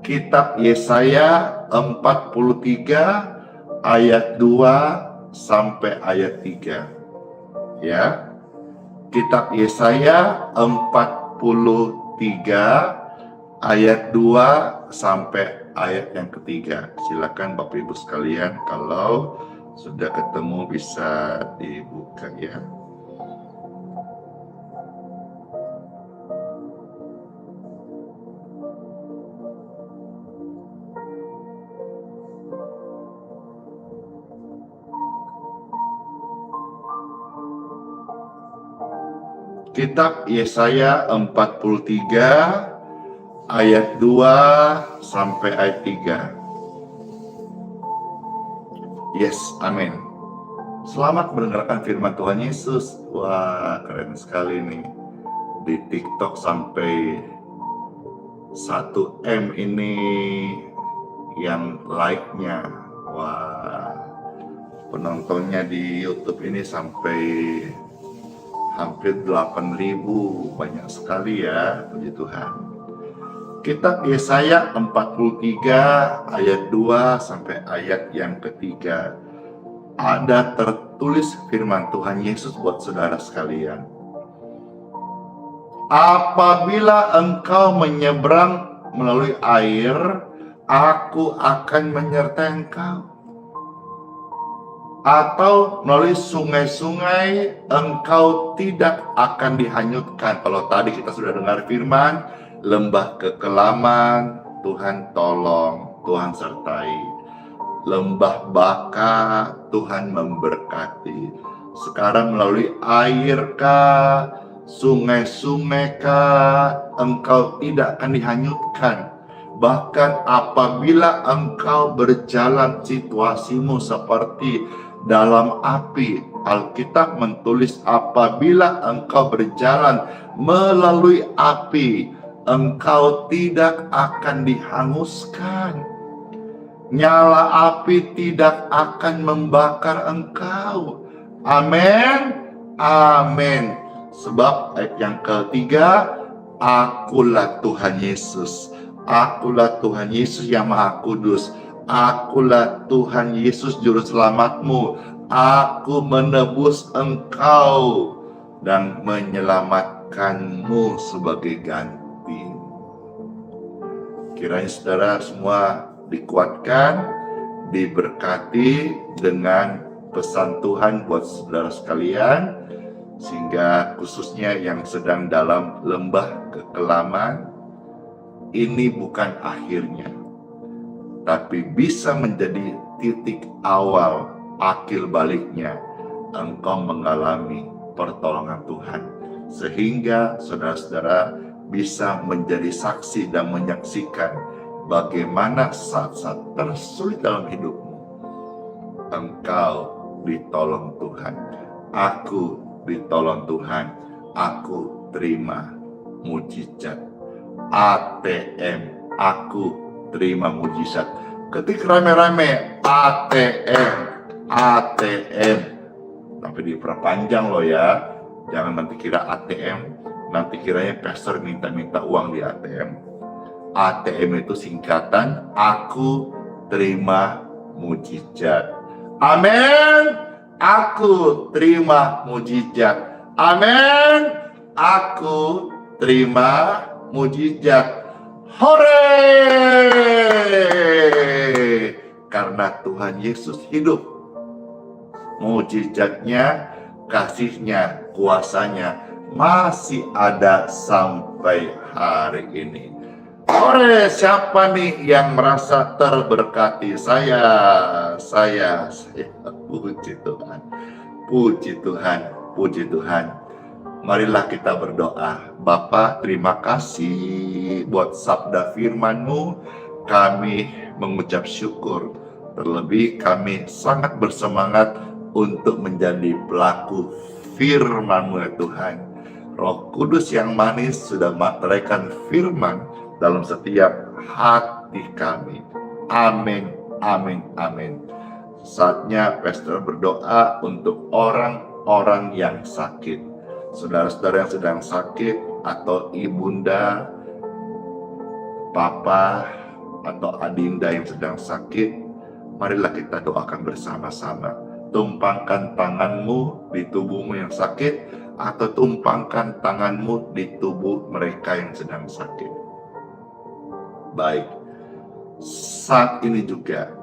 Kitab Yesaya 43 ayat 2 sampai ayat 3. Ya. Kitab Yesaya 43 ayat 2 sampai ayat yang ketiga. Silakan Bapak Ibu sekalian, kalau sudah ketemu bisa dibuka ya. Kitab Yesaya 43 ayat 2 sampai ayat 3. Yes, amin. Selamat mendengarkan firman Tuhan Yesus. Wah, keren sekali nih. Di TikTok sampai 1M ini yang like-nya. Wah, penontonnya di YouTube ini sampai hampir 8.000. Banyak sekali ya, puji Tuhan. Kitab Yesaya 43 ayat 2 sampai ayat yang ketiga. Ada tertulis firman Tuhan Yesus buat saudara sekalian. Apabila engkau menyeberang melalui air, aku akan menyertai engkau. Atau melalui sungai-sungai, engkau tidak akan dihanyutkan. Kalau tadi kita sudah dengar firman, lembah kekelaman, Tuhan tolong, Tuhan sertai. Lembah baka, Tuhan memberkati. Sekarang melalui air kah, sungai-sungai kah, engkau tidak akan dihanyutkan. Bahkan apabila engkau berjalan situasimu seperti dalam api, Alkitab menulis apabila engkau berjalan melalui api, engkau tidak akan dihanguskan. Nyala api tidak akan membakar engkau. Amin. Amin. Sebab ayat yang ketiga, akulah Tuhan Yesus. Akulah Tuhan Yesus yang Maha Kudus. Akulah Tuhan Yesus Juru Selamatmu. Aku menebus engkau dan menyelamatkanmu sebagai ganti. Kiranya saudara semua dikuatkan, diberkati dengan pesan Tuhan buat saudara sekalian, sehingga khususnya yang sedang dalam lembah kekelaman, ini bukan akhirnya, tapi bisa menjadi titik awal akil baliknya engkau mengalami pertolongan Tuhan, sehingga saudara-saudara bisa menjadi saksi dan menyaksikan bagaimana saat-saat tersulit dalam hidupmu, engkau ditolong Tuhan. Aku ditolong Tuhan. Aku terima mujizat. ATM, aku terima mujizat. Ketik rame-rame, ATM, ATM. Tapi diperpanjang loh ya. Jangan nanti kira ATM, nanti kiranya pastor minta-minta uang di ATM. ATM itu singkatan aku terima mujizat. Amin. Aku terima mujizat. Amin. Aku terima mujizat. Hore! Karena Tuhan Yesus hidup. Mujizatnya, kasihnya, kuasanya masih ada sampai hari ini. Ore, siapa nih yang merasa terberkati? Saya. Puji Tuhan. Puji Tuhan. Puji Tuhan. Marilah kita berdoa. Bapa, terima kasih buat sabda firman-Mu. Kami mengucap syukur. Terlebih kami sangat bersemangat untuk menjadi pelaku firman-Mu ya Tuhan. Roh Kudus yang manis sudah meteraikan firman dalam setiap hati kami. Amin, amin, amin. Saatnya pastor berdoa untuk orang-orang yang sakit. Saudara-saudara yang sedang sakit, atau ibunda, papa, atau adinda yang sedang sakit, marilah kita doakan bersama-sama. Tumpangkan tanganmu di tubuhmu yang sakit, atau tumpangkan tanganmu di tubuh mereka yang sedang sakit. Baik, saat ini juga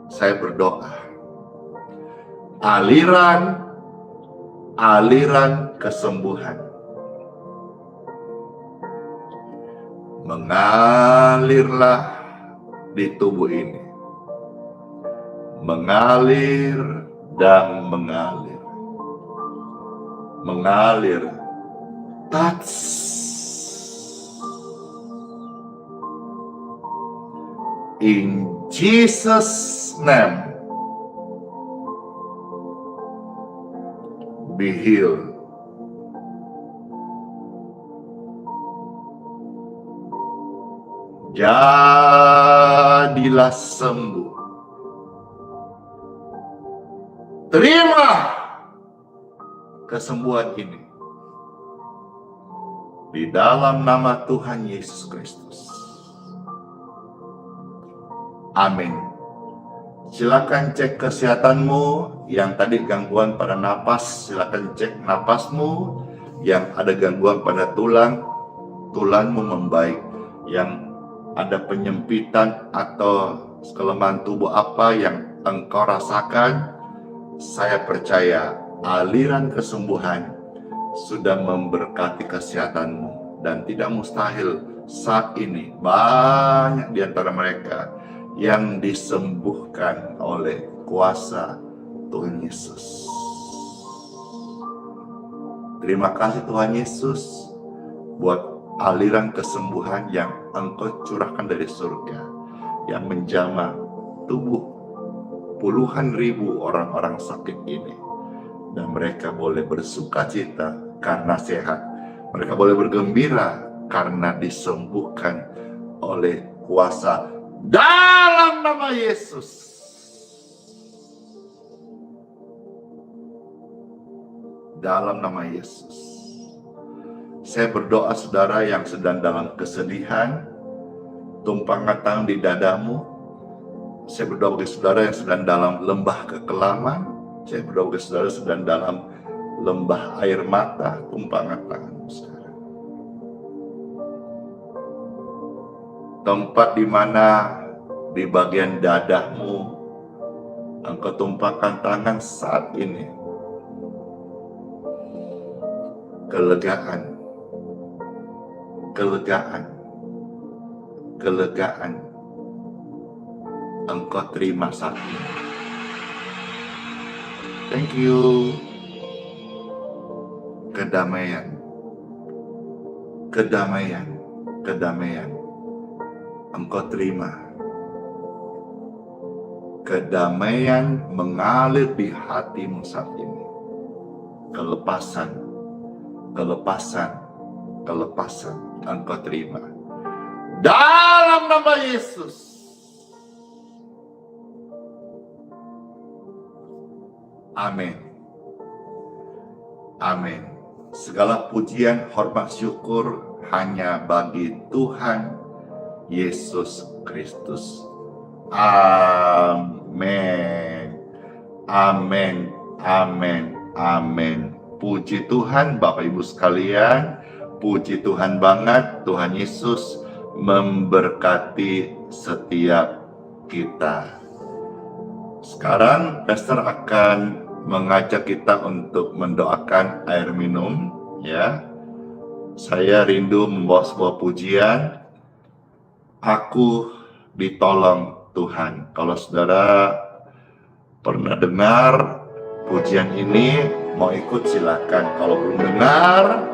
saya berdoa, aliran kesembuhan mengalirlah di tubuh ini, mengalir dan mengalir Touch. In Jesus' name, be healed. Jadilah sembuh. Terima kesembuhan ini di dalam nama Tuhan Yesus Kristus. Amin. Silakan cek kesehatanmu. Yang tadi gangguan pada napas, silakan cek napasmu. Yang ada gangguan pada tulang, tulangmu membaik. Yang ada penyempitan atau kelemahan tubuh apa yang engkau rasakan, saya percaya aliran kesembuhan sudah memberkati kesehatanmu. Dan tidak mustahil saat ini banyak di antara mereka yang disembuhkan oleh kuasa Tuhan Yesus. Terima kasih Tuhan Yesus buat aliran kesembuhan yang Engkau curahkan dari surga, yang menjamah tubuh puluhan ribu orang-orang sakit ini. Dan mereka boleh bersukacita karena sehat. Mereka boleh bergembira karena disembuhkan oleh kuasa dalam nama Yesus. Dalam nama Yesus. Saya berdoa saudara yang sedang dalam kesedihan, tumpangan tangan di dadamu. Saya berdoa bagi saudara yang sedang dalam lembah kekelaman. Saya berdoa bagi saudara yang sedang dalam lembah air mata, tumpangan tanganmu sekarang. Tempat di mana di bagian dadamu engkau tumpahkan tangan saat ini, kelegaan, kelegaan, kelegaan engkau terima saat ini. Thank you. Kedamaian, kedamaian, kedamaian engkau terima. Kedamaian mengalir di hatimu saat ini. Kelepasan, kelepasan, kelepasan engkau terima. Dalam nama Yesus. Amin. Amin. Segala pujian, hormat, syukur hanya bagi Tuhan Yesus Kristus. Amin. Amin. Amin. Amin. Puji Tuhan Bapak Ibu sekalian. Puji Tuhan banget. Tuhan Yesus memberkati setiap kita. Sekarang Pastor akan mengajak kita untuk mendoakan air minum, ya. Saya rindu membawa sebuah pujian. Aku ditolong Tuhan. Kalau saudara pernah dengar pujian ini, mau ikut silakan. Kalau belum dengar,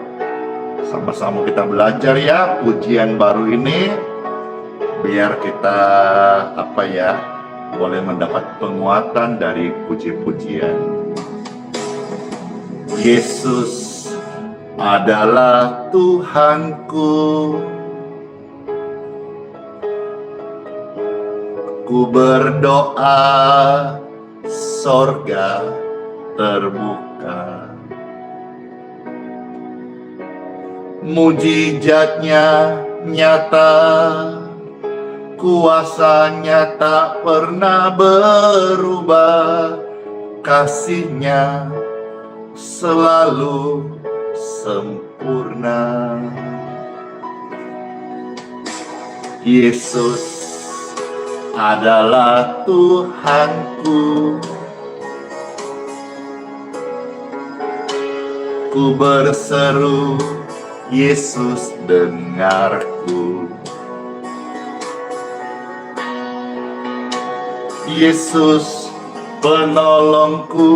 sama-sama kita belajar ya pujian baru ini, biar kita boleh mendapat penguatan dari puji-pujian. Yesus adalah Tuhanku. Ku berdoa, sorga terbuka. Mujizatnya nyata, kuasanya tak pernah berubah, kasihnya selalu sempurna. Yesus adalah Tuhanku. Ku berseru, Yesus dengarku. Yesus penolongku,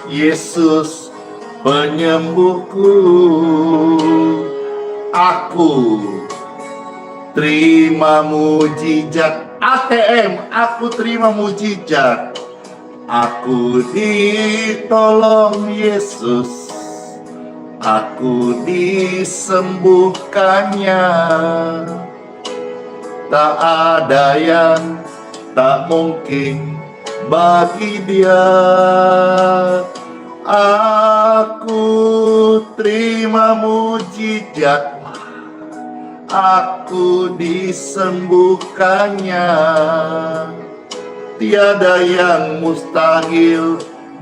Yesus penyembuhku. Aku terima mujizat. ATM, aku terima mujizat. Aku ditolong Yesus. Aku disembuhkannya. Tak ada yang tak mungkin bagi Dia. Aku terima mujizat. Aku disembuhkannya. Tiada yang mustahil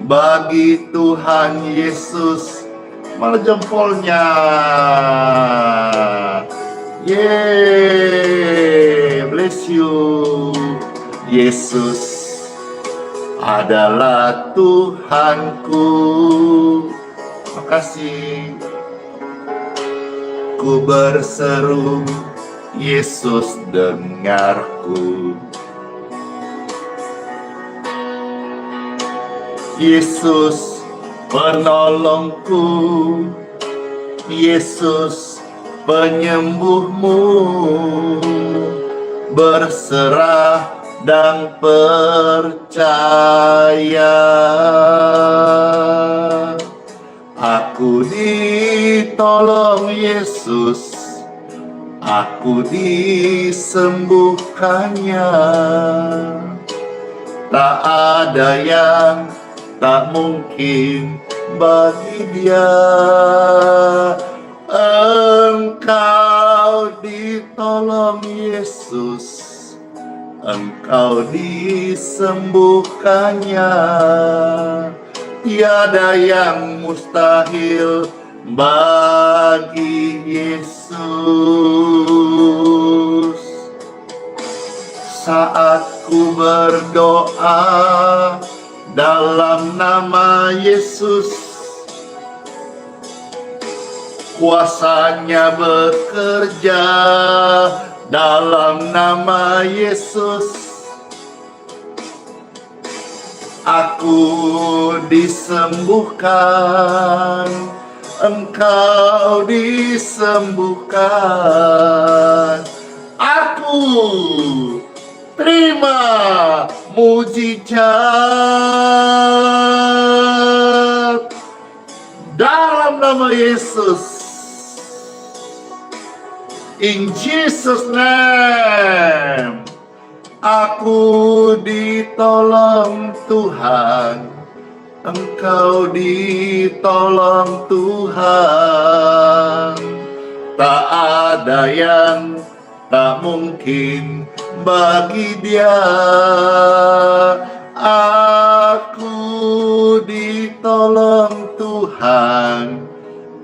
bagi Tuhan Yesus. Malah jempolnya. Yeay, bless you. Yesus adalah Tuhanku. Makasih. Ku berseru, Yesus dengarku. Yesus penolongku, Yesus penyembuhmu. Berserah dan percaya. Aku ditolong Yesus, aku disembuhkannya. Tak ada yang tak mungkin bagi Dia. Engkau ditolong Yesus, Engkau disembuhkannya. Tiada yang mustahil bagi Yesus. Saat ku berdoa dalam nama Yesus, kuasanya bekerja dalam nama Yesus. Aku disembuhkan, engkau disembuhkan. Aku terima mujizat dalam nama Yesus. In Jesus' name. Aku ditolong Tuhan, engkau ditolong Tuhan. Tak ada yang tak mungkin bagi Dia. Aku ditolong Tuhan,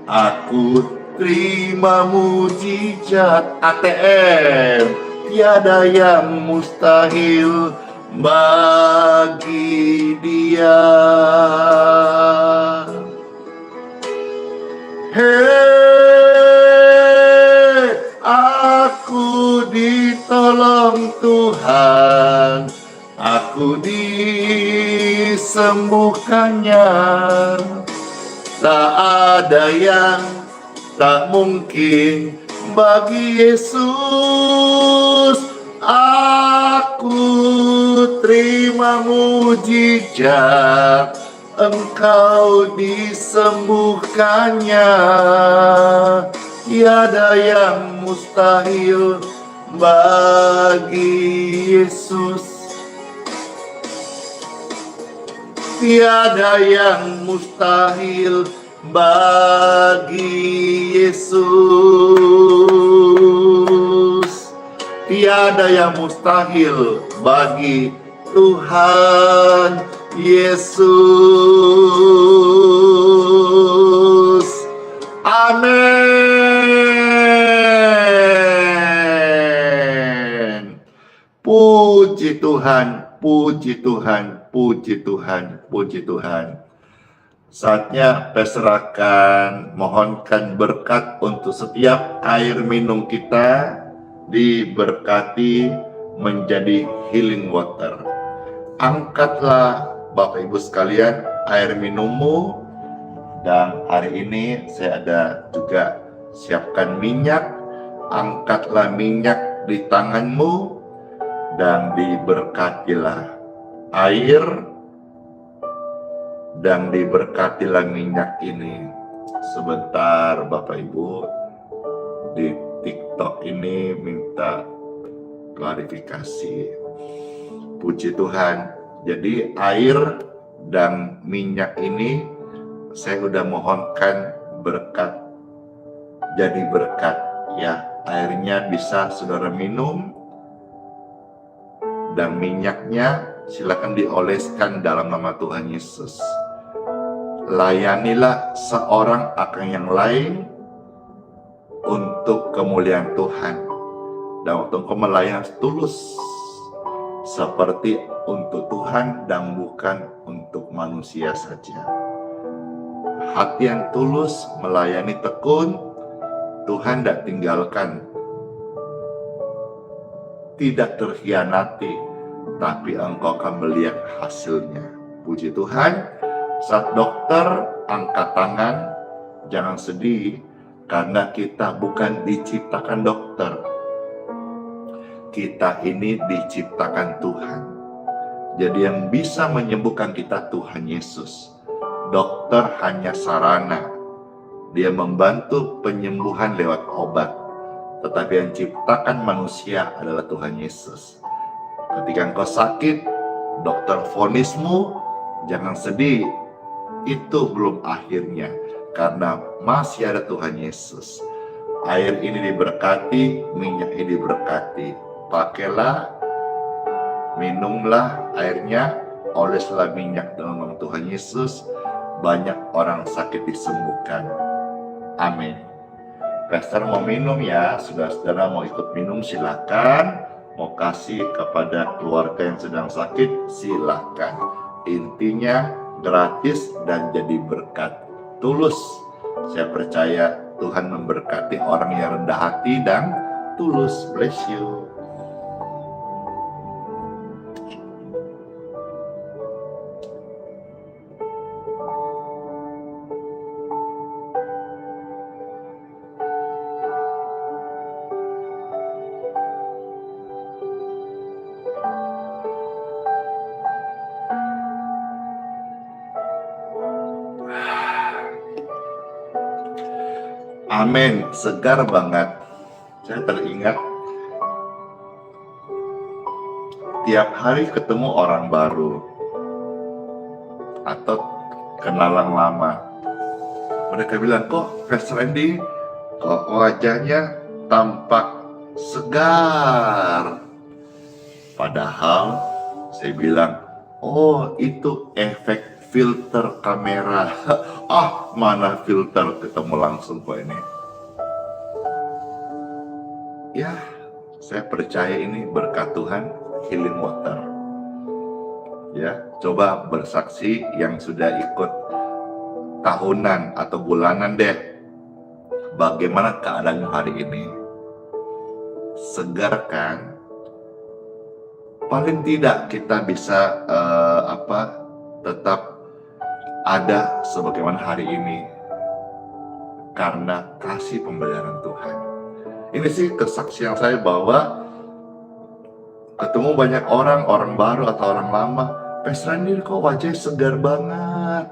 aku terima mujizat. ATM, tiada yang mustahil bagi Dia. Hei, aku ditolong Tuhan, aku disembuhkannya. Tak ada yang tak mungkin bagi Yesus. Aku terima mujizat, engkau disembuhkannya. Tiada yang mustahil bagi Yesus. Tiada yang mustahil bagi Yesus. Tiada yang mustahil bagi Tuhan Yesus. Amin. Puji Tuhan, puji Tuhan, puji Tuhan, puji Tuhan. Saatnya perserahkan, mohonkan berkat untuk setiap air minum kita diberkati menjadi healing water. Angkatlah Bapak Ibu sekalian air minummu, Dan hari ini saya ada juga siapkan minyak, angkatlah minyak di tanganmu dan diberkatilah air dan diberkatilah minyak ini. Sebentar Bapak Ibu, di TikTok ini minta klarifikasi. Puji Tuhan. Jadi air dan minyak ini saya udah mohonkan berkat, jadi berkat ya. Airnya bisa saudara minum dan minyaknya silakan dioleskan dalam nama Tuhan Yesus. Layanilah seorang akan yang lain untuk kemuliaan Tuhan. Dan waktu engkau melayani tulus seperti untuk Tuhan dan bukan untuk manusia saja. Hati yang tulus melayani tekun, Tuhan tidak tinggalkan. Tidak terkhianati, tapi engkau akan melihat hasilnya. Puji Tuhan. Saat dokter angkat tangan, jangan sedih karena kita bukan diciptakan dokter. Kita ini diciptakan Tuhan. Jadi yang bisa menyembuhkan kita Tuhan Yesus. Dokter hanya sarana. Dia membantu penyembuhan lewat obat. Tetapi yang ciptakan manusia adalah Tuhan Yesus. Ketika engkau sakit, dokter vonismu, jangan sedih. Itu belum akhirnya, karena masih ada Tuhan Yesus. Air ini diberkati, minyak ini diberkati. Pakailah, minumlah airnya, oleslah minyak dalam nama Tuhan Yesus. Banyak orang sakit disembuhkan. Amin. Pastor mau minum ya, saudara-saudara mau ikut minum silakan. Mau kasih kepada keluarga yang sedang sakit silakan. Intinya gratis dan jadi berkat. Tulus. Saya percaya Tuhan memberkati orang yang rendah hati dan tulus. Bless you. Amin, segar banget. Saya teringat tiap hari ketemu orang baru atau kenalan lama. Mereka bilang, kok Pastor Andy kok wajahnya tampak segar. Padahal saya bilang, oh itu efek filter kamera. Mana filter, ketemu langsung kok ini. Ya, saya percaya ini berkat Tuhan, healing water. Ya, coba bersaksi yang sudah ikut tahunan atau bulanan deh. Bagaimana keadaan hari ini? Segar kan? Paling tidak kita bisa tetap ada sebagaimana hari ini karena kasih pembayaran Tuhan. Ini sih kesaksian saya bahwa ketemu banyak orang baru atau orang lama, Pastor Andy kok wajahnya segar banget.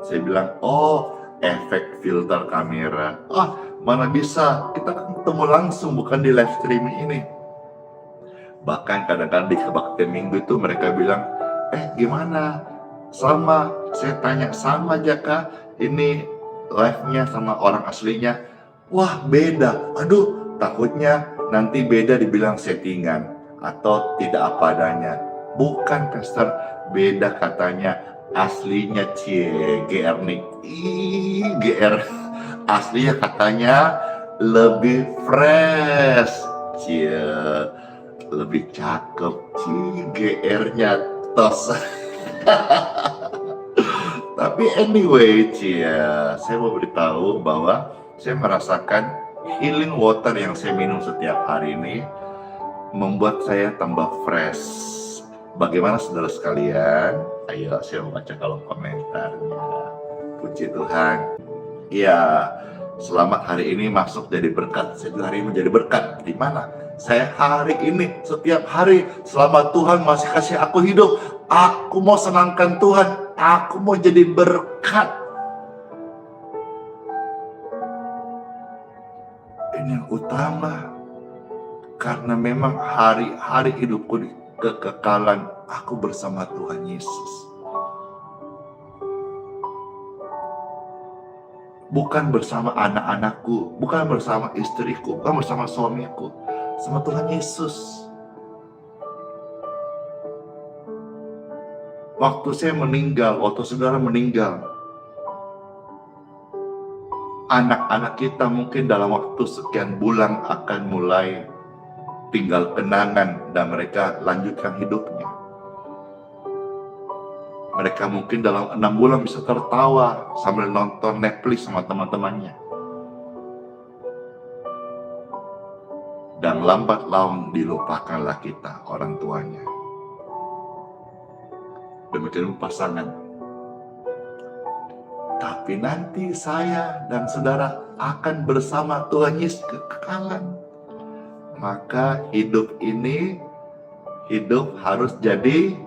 Saya bilang, oh efek filter kamera. Mana bisa, kita ketemu langsung bukan di live streaming ini. Bahkan kadang-kadang di kebaktian minggu itu mereka bilang, gimana? Sama, saya tanya sama aja kah ini live-nya sama orang aslinya? Wah beda, aduh takutnya nanti beda dibilang settingan atau tidak apa adanya. Bukan Pastor, beda katanya aslinya GR nih. GR aslinya katanya lebih fresh, lebih cakep, GR-nya tos. Tapi anyway, saya mau beritahu bahwa saya merasakan healing water yang saya minum setiap hari ini membuat saya tambah fresh. Bagaimana saudara sekalian? Ayo saya mau baca kolom komentarnya. Puji Tuhan. Ya, selamat hari ini masuk jadi berkat. Saya juga hari ini menjadi berkat. Di mana? Saya hari ini, setiap hari, selama Tuhan masih kasih aku hidup, aku mau senangkan Tuhan. Aku mau jadi berkat. Ini yang utama. Karena memang hari-hari hidupku di kekekalan, aku bersama Tuhan Yesus. Bukan bersama anak-anakku, bukan bersama istriku, bukan bersama suamiku, sama Tuhan Yesus. Waktu saya meninggal, waktu saudara meninggal, anak-anak kita mungkin dalam waktu sekian bulan akan mulai tinggal kenangan dan mereka lanjutkan hidupnya. Mereka mungkin dalam 6 bulan bisa tertawa sambil nonton Netflix sama teman-temannya. Dan lambat laun dilupakanlah kita orang tuanya. Demikian pasangan. Tapi nanti saya dan saudara akan bersama Tuhan Yesus kekekalan. Maka hidup ini, hidup harus jadi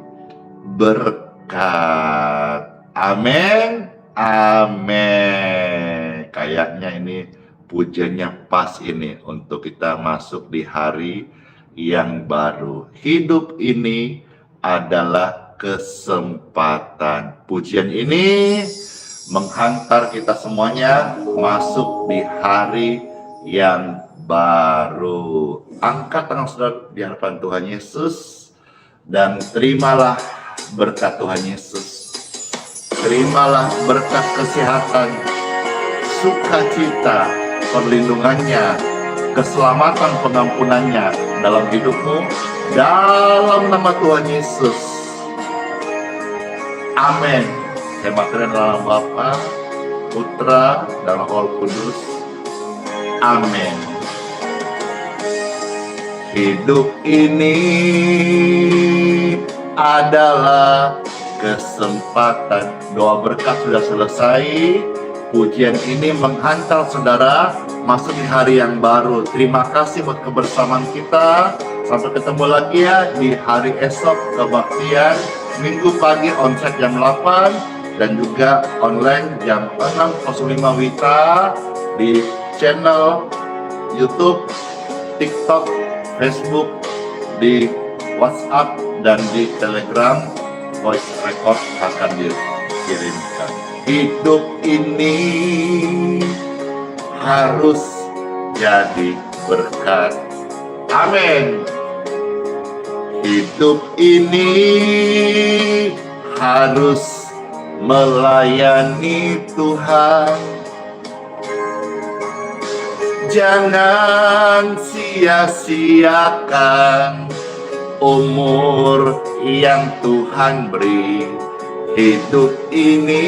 berkat. Amin. Amin. Kayaknya ini pujiannya pas ini untuk kita masuk di hari yang baru. Hidup ini adalah kesempatan. Pujian ini menghantar kita semuanya masuk di hari yang baru. Angkat tangan saudara di hadapan Tuhan Yesus dan terimalah berkat Tuhan Yesus. Terimalah berkat kesehatan, sukacita, perlindungannya, keselamatan, pengampunannya dalam hidupmu, dalam nama Tuhan Yesus. Amin. Saya makan dalam Bapa, Putra, dan Roh Kudus. Amin. Hidup ini adalah kesempatan. Doa berkat sudah selesai. Pujian ini menghantar saudara masuk di hari yang baru. Terima kasih buat kebersamaan kita. Sampai ketemu lagi ya di hari esok kebaktian. Minggu pagi onsite jam 8 dan juga online jam 6.05 WITA di channel YouTube, TikTok, Facebook, di WhatsApp dan di Telegram. Voice record akan dikirimkan. Hidup ini harus jadi berkat. Amin. Hidup ini harus melayani Tuhan. Jangan sia-siakan umur yang Tuhan beri. Hidup ini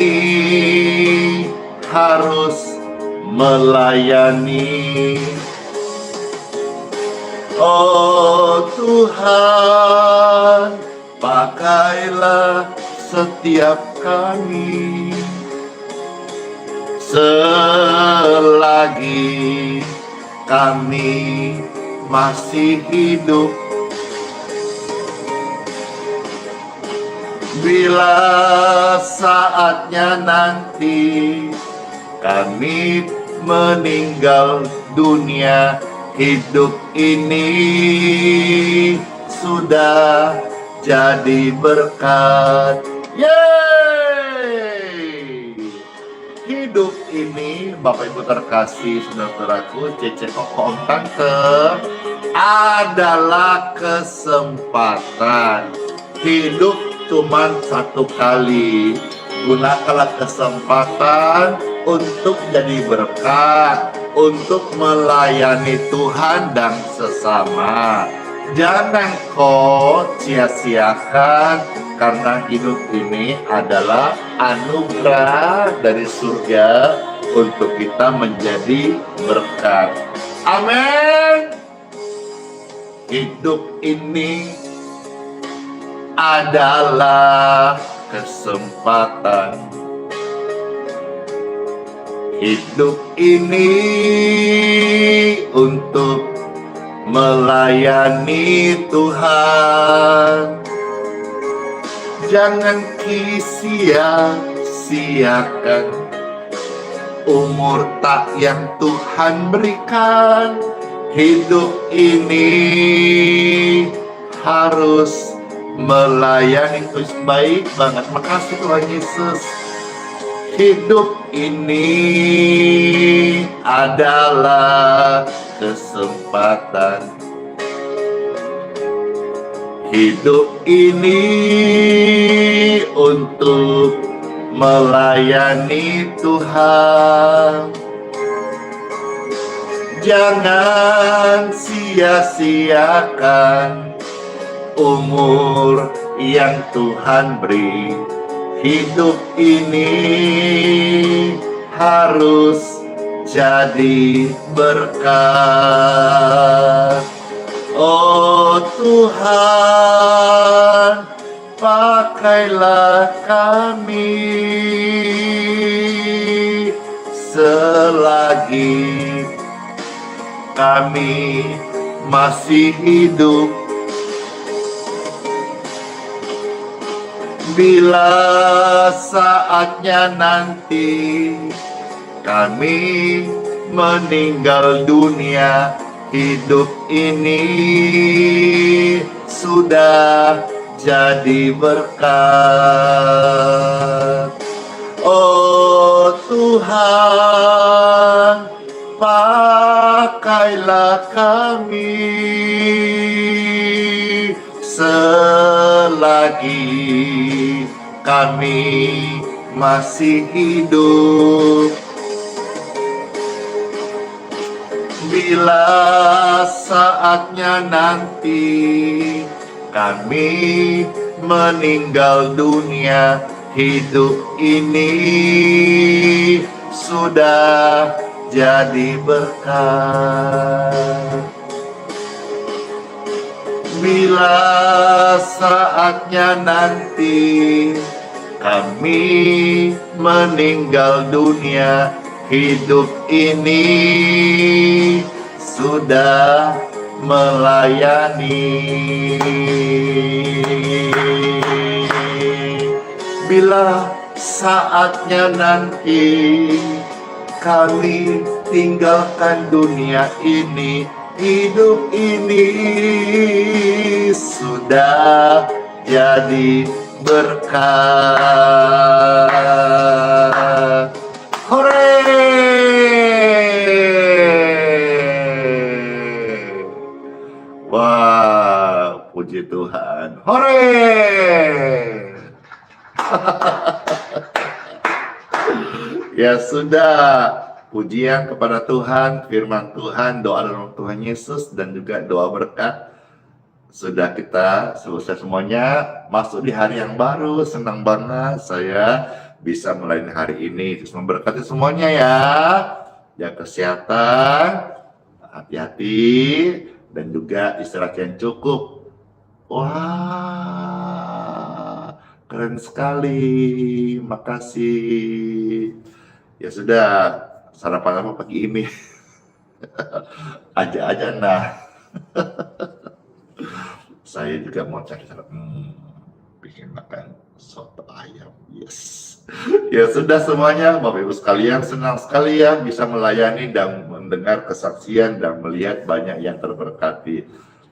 harus melayani. Oh Tuhan, pakailah setiap kami selagi kami masih hidup. Bila saatnya nanti kami meninggal dunia, hidup ini sudah jadi berkat. Yeay! Hidup ini, Bapak Ibu terkasih, saudara-saudaraku, Cece, Koko, Om, Tante, adalah kesempatan. Hidup cuma satu kali. Gunakanlah kesempatan untuk jadi berkat, untuk melayani Tuhan dan sesama. Jangan kau sia-siakan, karena hidup ini adalah anugerah dari surga untuk kita menjadi berkat. Amin. Hidup ini adalah kesempatan. Hidup ini untuk melayani Tuhan. Jangan sia-siakan umur tak yang Tuhan berikan. Hidup ini harus melayani Tuhan. Baik banget, makasih Tuhan Yesus. Hidup ini adalah kesempatan. Hidup ini untuk melayani Tuhan. Jangan sia-siakan umur yang Tuhan beri. Hidup ini harus jadi berkat. Oh Tuhan, pakailah kami selagi kami masih hidup. Bila saatnya nanti kami meninggal dunia, hidup ini sudah jadi berkat. Oh Tuhan, pakailah kami selagi kami masih hidup. Bila saatnya nanti kami meninggal dunia, hidup ini sudah jadi berkat. Bila saatnya nanti kami meninggal dunia, hidup ini sudah melayani. Bila saatnya nanti kami tinggalkan dunia ini, hidup ini sudah jadi berkat. Hore! Wah, puji Tuhan. Hore! Ya sudah, pujian kepada Tuhan, firman Tuhan, doa dalam Tuhan Yesus, dan juga doa berkat. Sudah kita selesai semuanya, masuk di hari yang baru. Senang banget saya bisa melayani hari ini. Terus memberkati semuanya ya. Jaga kesehatan, hati-hati, dan juga istirahat yang cukup. Wah, keren sekali. Makasih. Ya sudah, sarapan apa pagi ini? Aja nah. Saya juga mau cari bikin makan soto ayam. Yes. Ya sudah semuanya, Bapak Ibu sekalian, senang sekali ya bisa melayani dan mendengar kesaksian dan melihat banyak yang terberkati.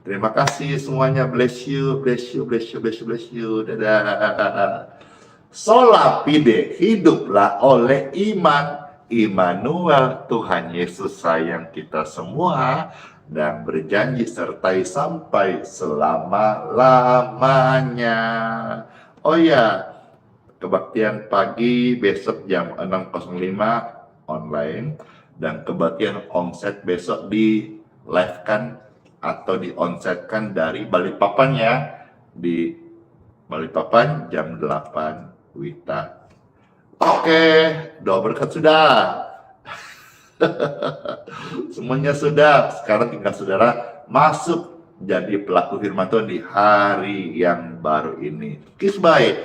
Terima kasih semuanya. Bless you, bless you, bless you, bless you, bless you. Dadah. Sola fide, hiduplah oleh iman. Immanuel, Tuhan Yesus sayang kita semua dan berjanji sertai sampai selama-lamanya. Oh ya, kebaktian pagi besok jam 6.05 online, dan kebaktian onset besok di live kan atau di onset kan dari Balikpapan ya, di Balikpapan jam 8 WITA. Oke, doa berkat sudah. Semuanya sudah. Sekarang tinggal saudara masuk jadi pelaku firman Tuhan di hari yang baru ini. Kiss bye.